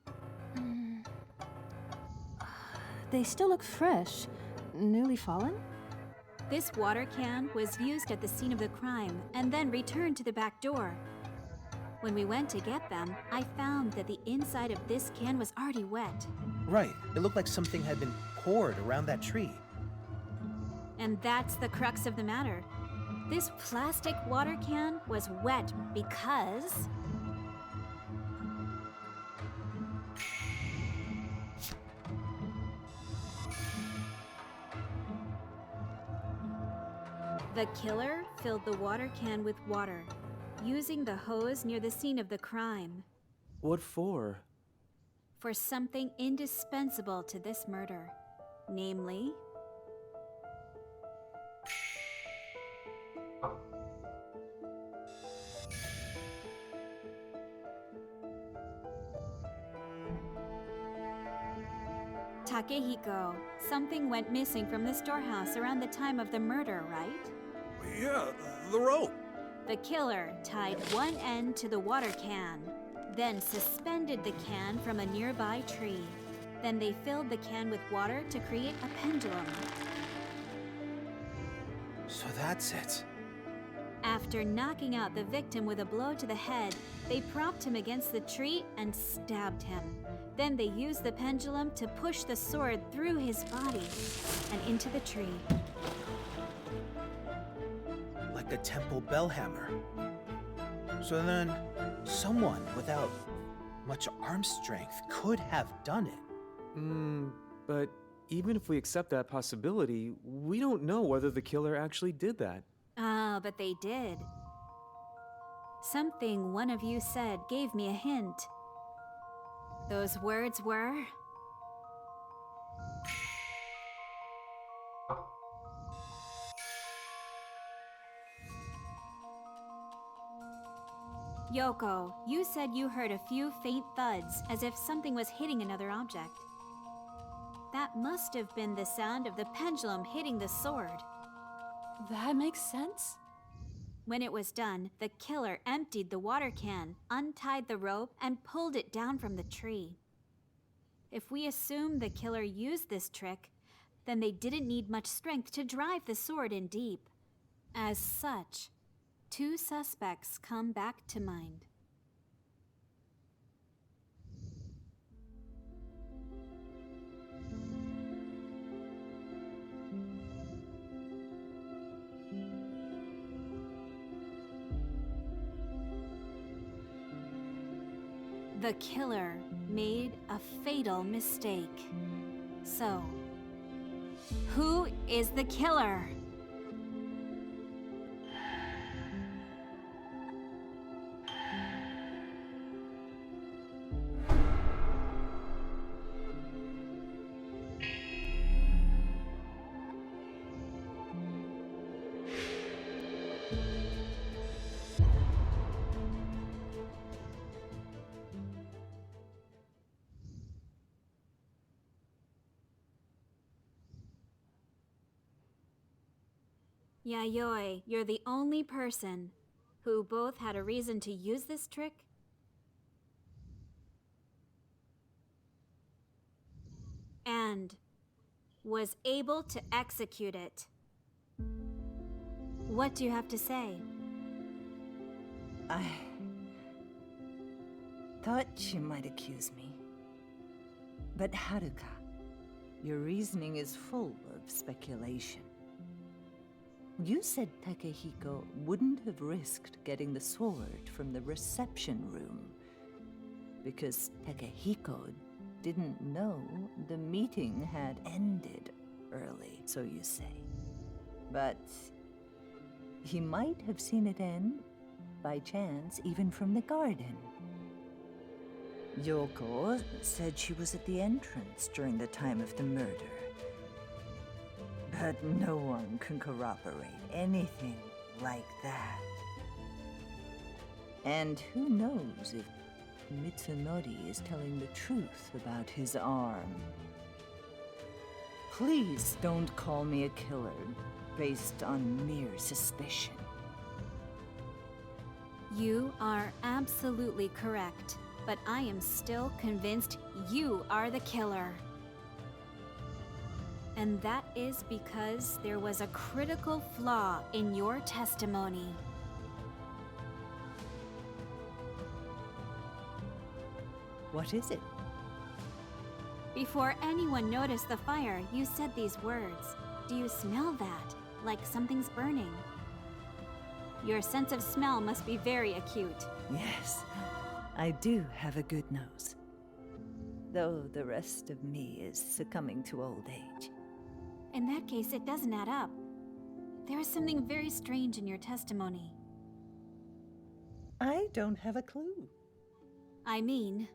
They still look fresh. Newly fallen? This water can was used at the scene of the crime and then returned to the back door. When we went to get them, I found that the inside of this can was already wet. Right. It looked like something had been poured around that tree. And that's the crux of the matter. This plastic water can was wet because... the killer filled the water can with water, using the hose near the scene of the crime. What for? For something indispensable to this murder. Namely... Takehiko, something went missing from the storehouse around the time of the murder, right? Yeah, the rope. The killer tied one end to the water can, then suspended the can from a nearby tree. Then they filled the can with water to create a pendulum. So that's it. After knocking out the victim with a blow to the head, they propped him against the tree and stabbed him. Then they used the pendulum to push the sword through his body and into the tree. Like a temple bell hammer. So then, someone without much arm strength could have done it. But even if we accept that possibility, we don't know whether the killer actually did that. Ah, but they did. Something one of you said gave me a hint. Those words were... Yoko, you said you heard a few faint thuds, as if something was hitting another object. That must have been the sound of the pendulum hitting the sword. That makes sense? When it was done, the killer emptied the water can, untied the rope, and pulled it down from the tree. If we assume the killer used this trick, then they didn't need much strength to drive the sword in deep. As such, two suspects come back to mind. The killer made a fatal mistake. So, who is the killer? Yayoi, you're the only person who both had a reason to use this trick and was able to execute it. What do you have to say? I thought she might accuse me. But Haruka, Your reasoning is full of speculation. You said Takehiko wouldn't have risked getting the sword from the reception room because Takehiko didn't know the meeting had ended early, so you say. But he might have seen it end, by chance, even from the garden. Yoko said she was at the entrance during the time of the murder. But no one can corroborate anything like that. And who knows if Mitsunori is telling the truth about his arm. Please don't call me a killer based on mere suspicion. You are absolutely correct, but I am still convinced you are the killer. And that is because there was a critical flaw in your testimony. What is it? Before anyone noticed the fire, you said these words. Do you smell that? Like something's burning? Your sense of smell must be very acute. Yes, I do have a good nose. Though the rest of me is succumbing to old age. In that case, it doesn't add up. There is something very strange in your testimony. I don't have a clue. I mean...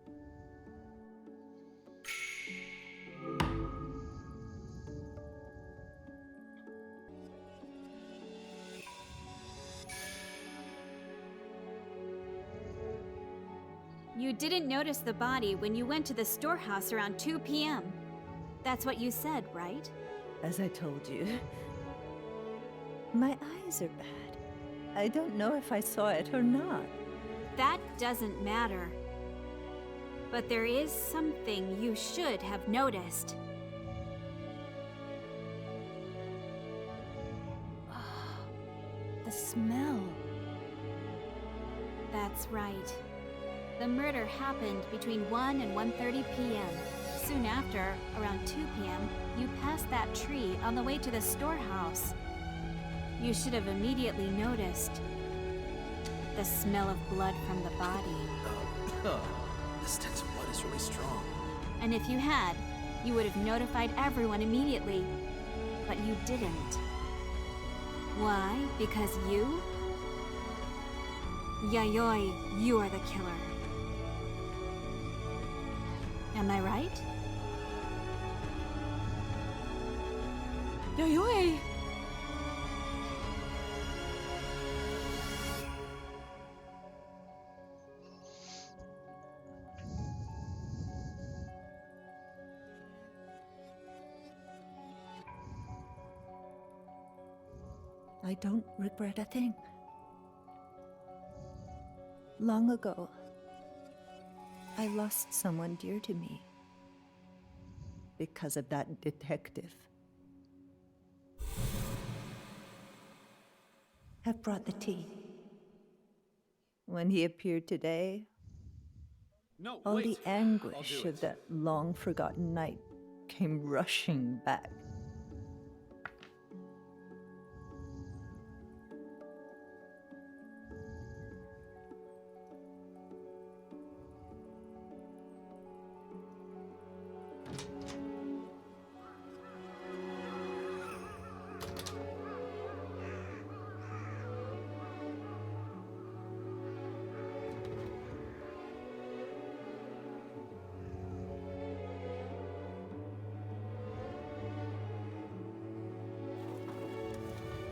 You didn't notice the body when you went to the storehouse around 2 p.m. That's what you said, right? As I told you, my eyes are bad. I don't know if I saw it or not. That doesn't matter. But there is something you should have noticed. The smell. That's right. The murder happened between 1 and 1:30 p.m. Soon after, around 2 p.m., you passed that tree on the way to the storehouse. You should have immediately noticed the smell of blood from the body. The stench of blood is really strong. And if you had, you would have notified everyone immediately. But you didn't. Why? Because you? Yayoi, you are the killer. Am I right? Yayoi! I don't regret a thing. Long ago, I lost someone dear to me because of that detective. Have brought the tea. When he appeared today, No, all wait. the I'll anguish do of it. that long-forgotten night came rushing back.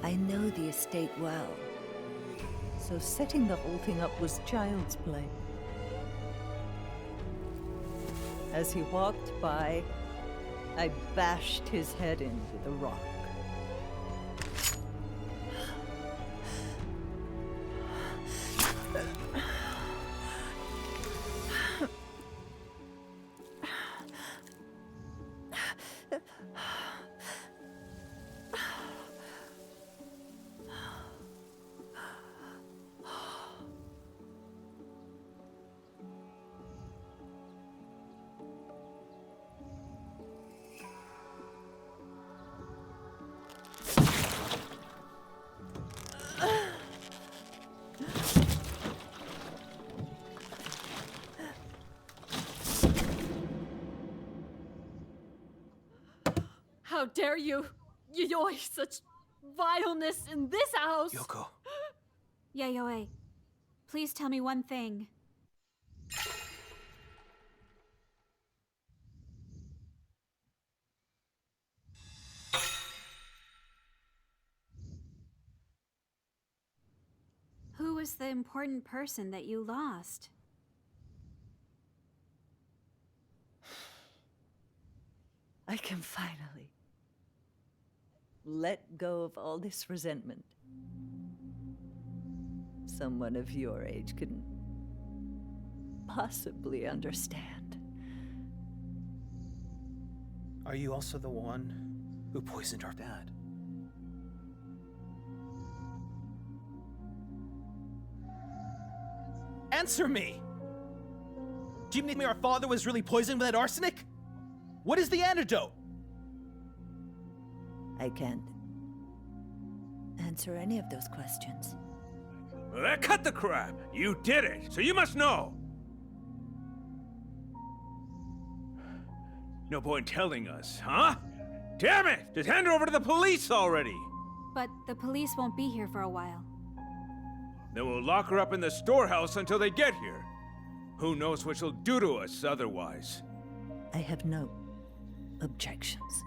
I know the estate well, so setting the whole thing up was child's play. As he walked by, I bashed his head in with a rock. How dare you? Yoi, such vileness in this house! Yoko, Yayoi, please tell me one thing. Who was the important person that you lost? I can finally let go of all this resentment. Someone of your age couldn't possibly understand. are you also the one who poisoned our dad? Answer me! Do you mean our father was really poisoned with that arsenic? What is the antidote? I can't answer any of those questions. Well, cut the crap! You did it, so you must know! No point telling us, huh? Damn it! Just hand her over to the police already! But the police won't be here for a while. Then we'll lock her up in the storehouse until they get here. Who knows what she'll do to us otherwise? I have no objections.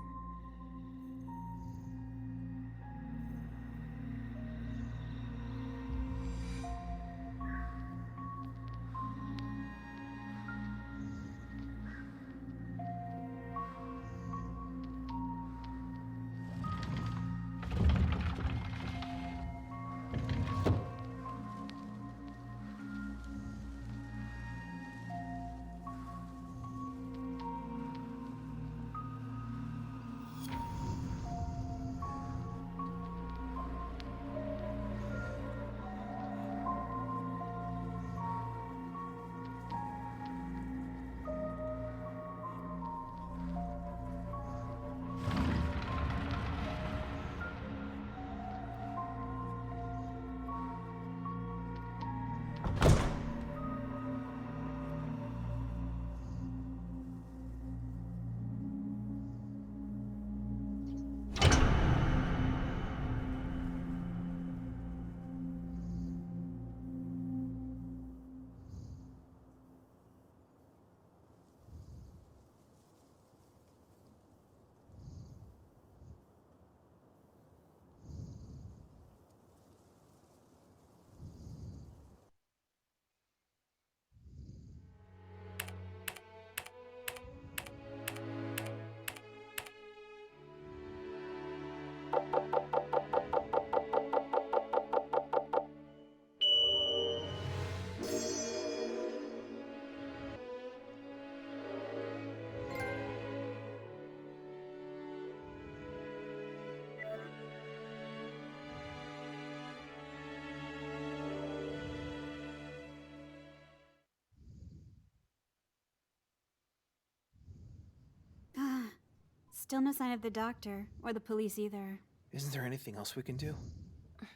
Still no sign of the doctor, or the police either. Isn't there anything else we can do?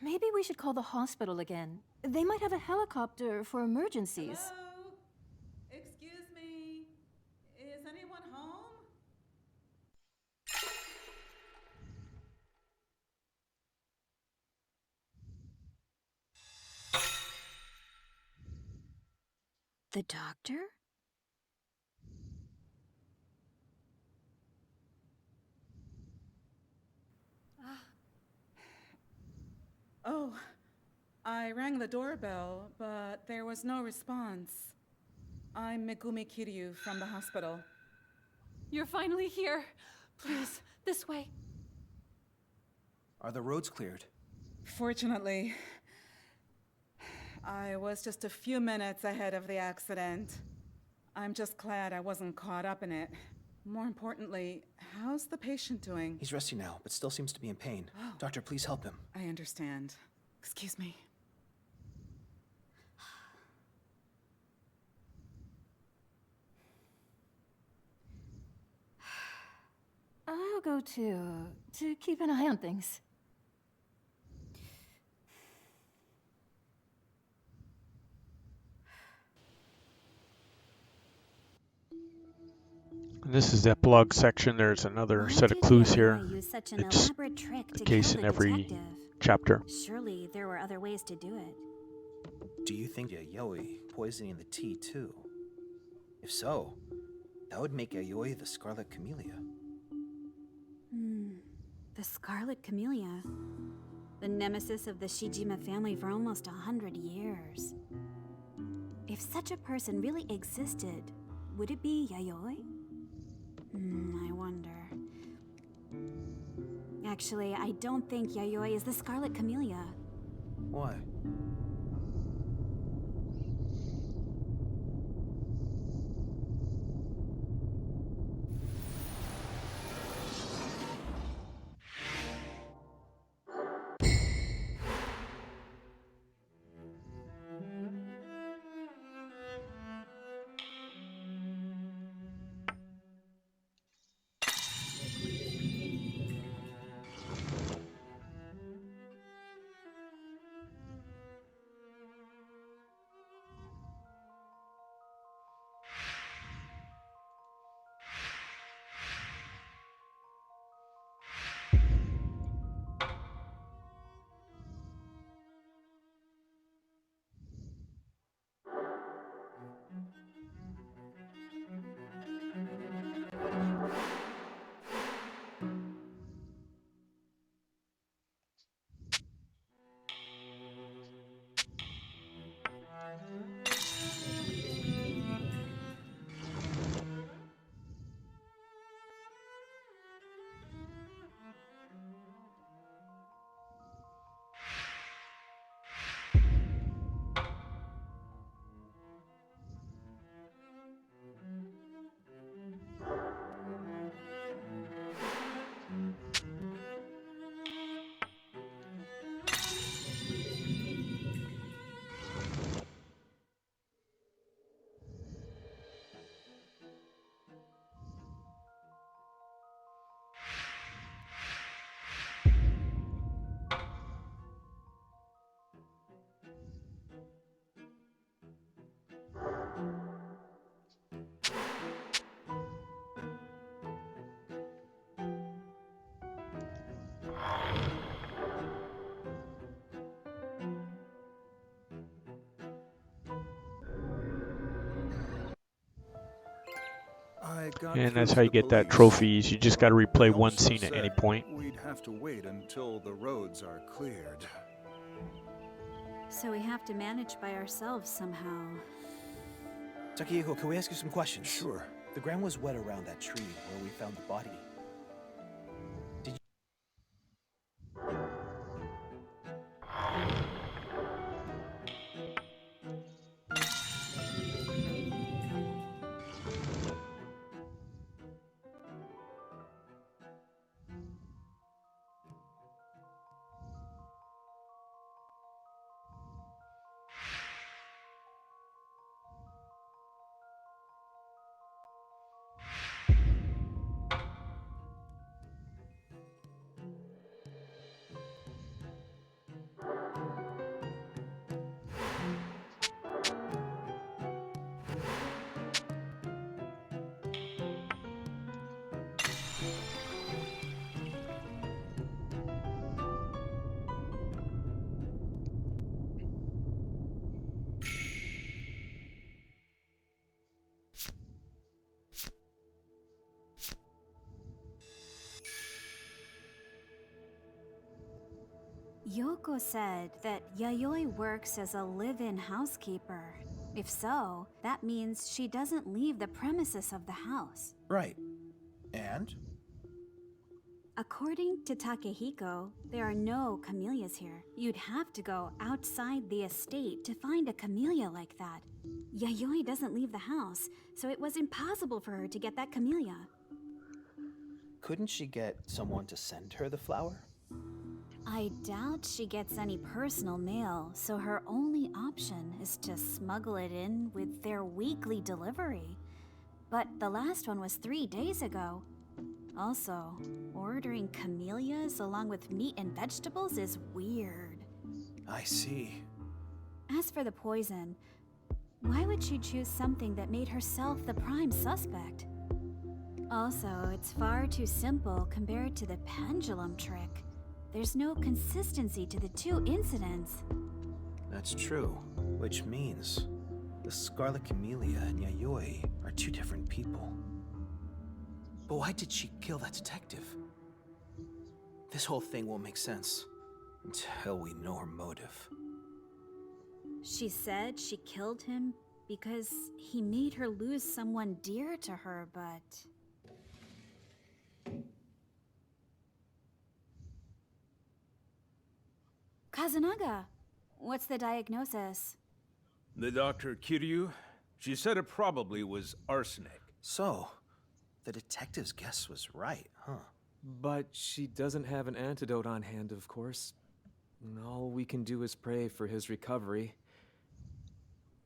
Maybe we should call the hospital again. They might have a helicopter for emergencies. Hello? Excuse me. Is anyone home? The doctor? Oh, I rang the doorbell, but there was no response. I'm Megumi Kiryu from the hospital. You're finally here. Please, this way. Are the roads cleared? Fortunately, I was just a few minutes ahead of the accident. I'm just glad I wasn't caught up in it. More importantly, how's the patient doing? He's resting now, but still seems to be in pain. Doctor, please help him. I understand. Excuse me. I'll go too, to keep an eye on things. And this is the epilogue section. There's another Why set of did clues Yayoi here. use such an It's elaborate trick the to case kill in the every detective? chapter. Surely there were other ways to do it. Do you think Yayoi poisoning the tea too? If so, that would make Yayoi the Scarlet Camellia. The Scarlet Camellia. The nemesis of the Shijima family for almost 100 years. If such a person really existed, would it be Yayoi? I wonder. Actually, I don't think Yayoi is the Scarlet Camellia. Why? And that's how you get that trophies. You just got to replay one scene at any point. We'd have to wait until the roads are cleared. So we have to manage by ourselves somehow. Takehiko, can we ask you some questions? Sure. The ground was wet around that tree where we found the body. Did Yoko said that Yayoi works as a live-in housekeeper. If so, that means she doesn't leave the premises of the house. Right. And? According to Takehiko, there are no camellias here. You'd have to go outside the estate to find a camellia like that. Yayoi doesn't leave the house, so it was impossible for her to get that camellia. Couldn't she get someone to send her the flower? I doubt she gets any personal mail, so her only option is to smuggle it in with their weekly delivery. But the last one was 3 days ago. Also, ordering camellias along with meat and vegetables is weird. I see. As for the poison, why would she choose something that made herself the prime suspect? Also, it's far too simple compared to the pendulum trick. There's no consistency to the two incidents. That's true, which means the Scarlet Camellia and Yayoi are two different people. But why did she kill that detective? This whole thing won't make sense until we know her motive. She said she killed him because he made her lose someone dear to her, but... Kazunaga, what's the diagnosis? The doctor, Kiryu, she said it probably was arsenic. So, the detective's guess was right, huh? But she doesn't have an antidote on hand, of course. And all we can do is pray for his recovery.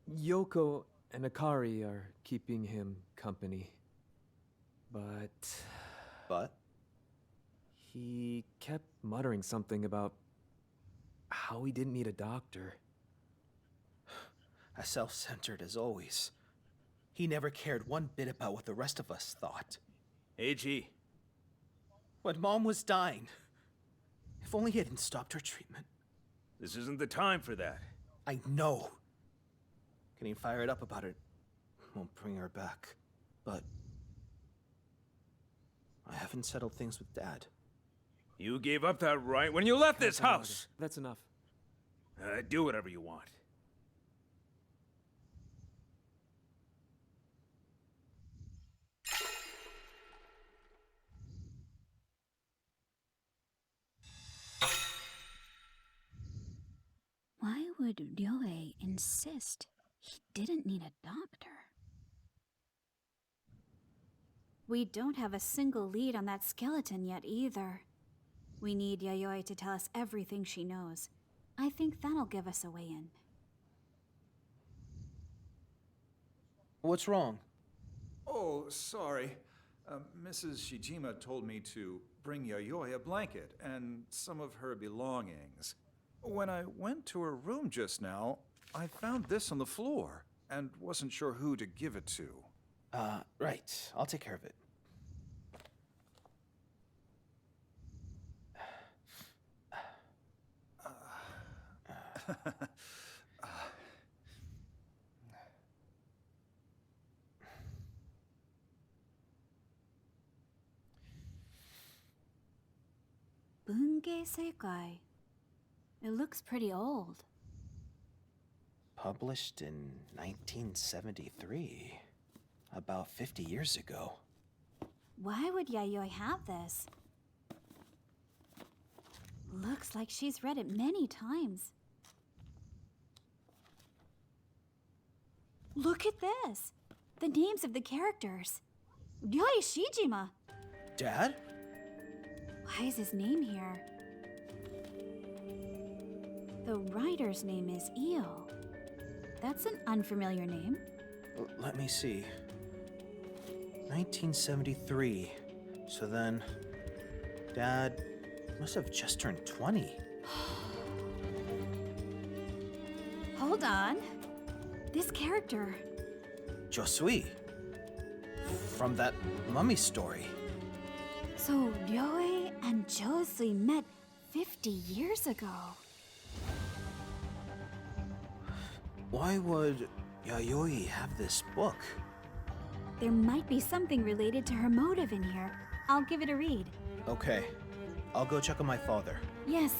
Yoko and Akari are keeping him company. But? He kept muttering something about how he didn't need a doctor. As self-centered as always. He never cared one bit about what the rest of us thought. AG. When Mom was dying, if only he hadn't stopped her treatment. This isn't the time for that. I know. Getting fired up about it won't bring her back. But I haven't settled things with Dad. You gave up that right when you left this house! That's enough. Do whatever you want. Why would Ryoei insist he didn't need a doctor? We don't have a single lead on that skeleton yet either. We need Yayoi to tell us everything she knows. I think that'll give us a way in. What's wrong? Oh, sorry. Mrs. Shijima told me to bring Yayoi a blanket and some of her belongings. When I went to her room just now, I found this on the floor and wasn't sure who to give it to. Right. I'll take care of it. Bunge Seikai. It looks pretty old. Published in 1973. About 50 years ago. Why would Yayoi have this? Looks like she's read it many times. Look at this! The names of the characters. Ryoi Shijima! Dad? Why is his name here? The writer's name is Io. That's an unfamiliar name. Let me see. 1973. So then, Dad must have just turned 20. Hold on. This character. Josui. From that mummy story. So Ryoi and Josui met 50 years ago. Why would Yayoi have this book? There might be something related to her motive in here. I'll give it a read. Okay. I'll go check on my father. Yes.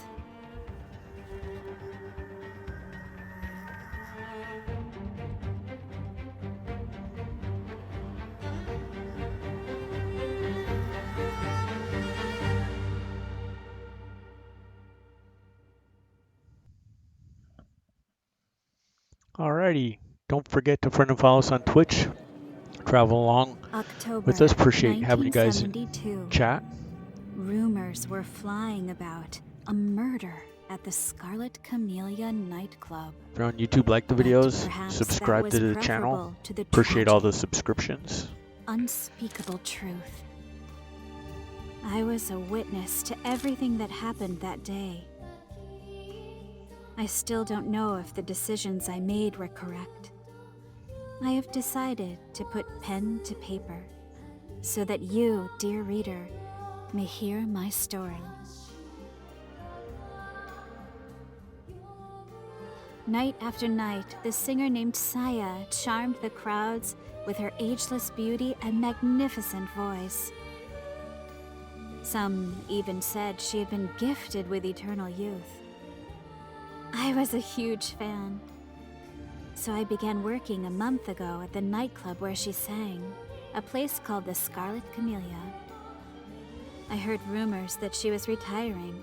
Alrighty. Don't forget to friend and follow us on Twitch. Travel along October with us. Appreciate having you guys in 1972. chat. Rumors were flying about a murder at the Scarlet Camellia nightclub. If you're on YouTube, like the But videos, perhaps subscribe that to was the channel. preferable to the Appreciate all the tragic, subscriptions. unspeakable truth. I was a witness to everything that happened that day. I still don't know if the decisions I made were correct. I have decided to put pen to paper so that you, dear reader, may hear my story. Night after night, the singer named Saya charmed the crowds with her ageless beauty and magnificent voice. Some even said she had been gifted with eternal youth. I was a huge fan, so I began working a month ago at the nightclub where she sang, a place called the Scarlet Camellia. I heard rumors that she was retiring,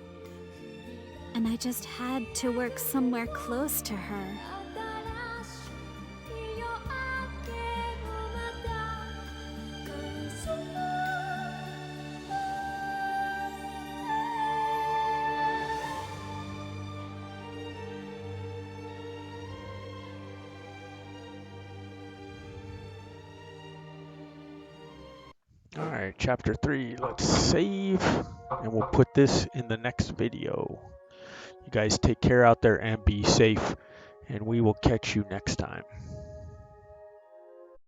and I just had to work somewhere close to her. Alright, chapter 3. Let's save, and we'll put this in the next video. You guys take care out there and be safe, and we will catch you next time.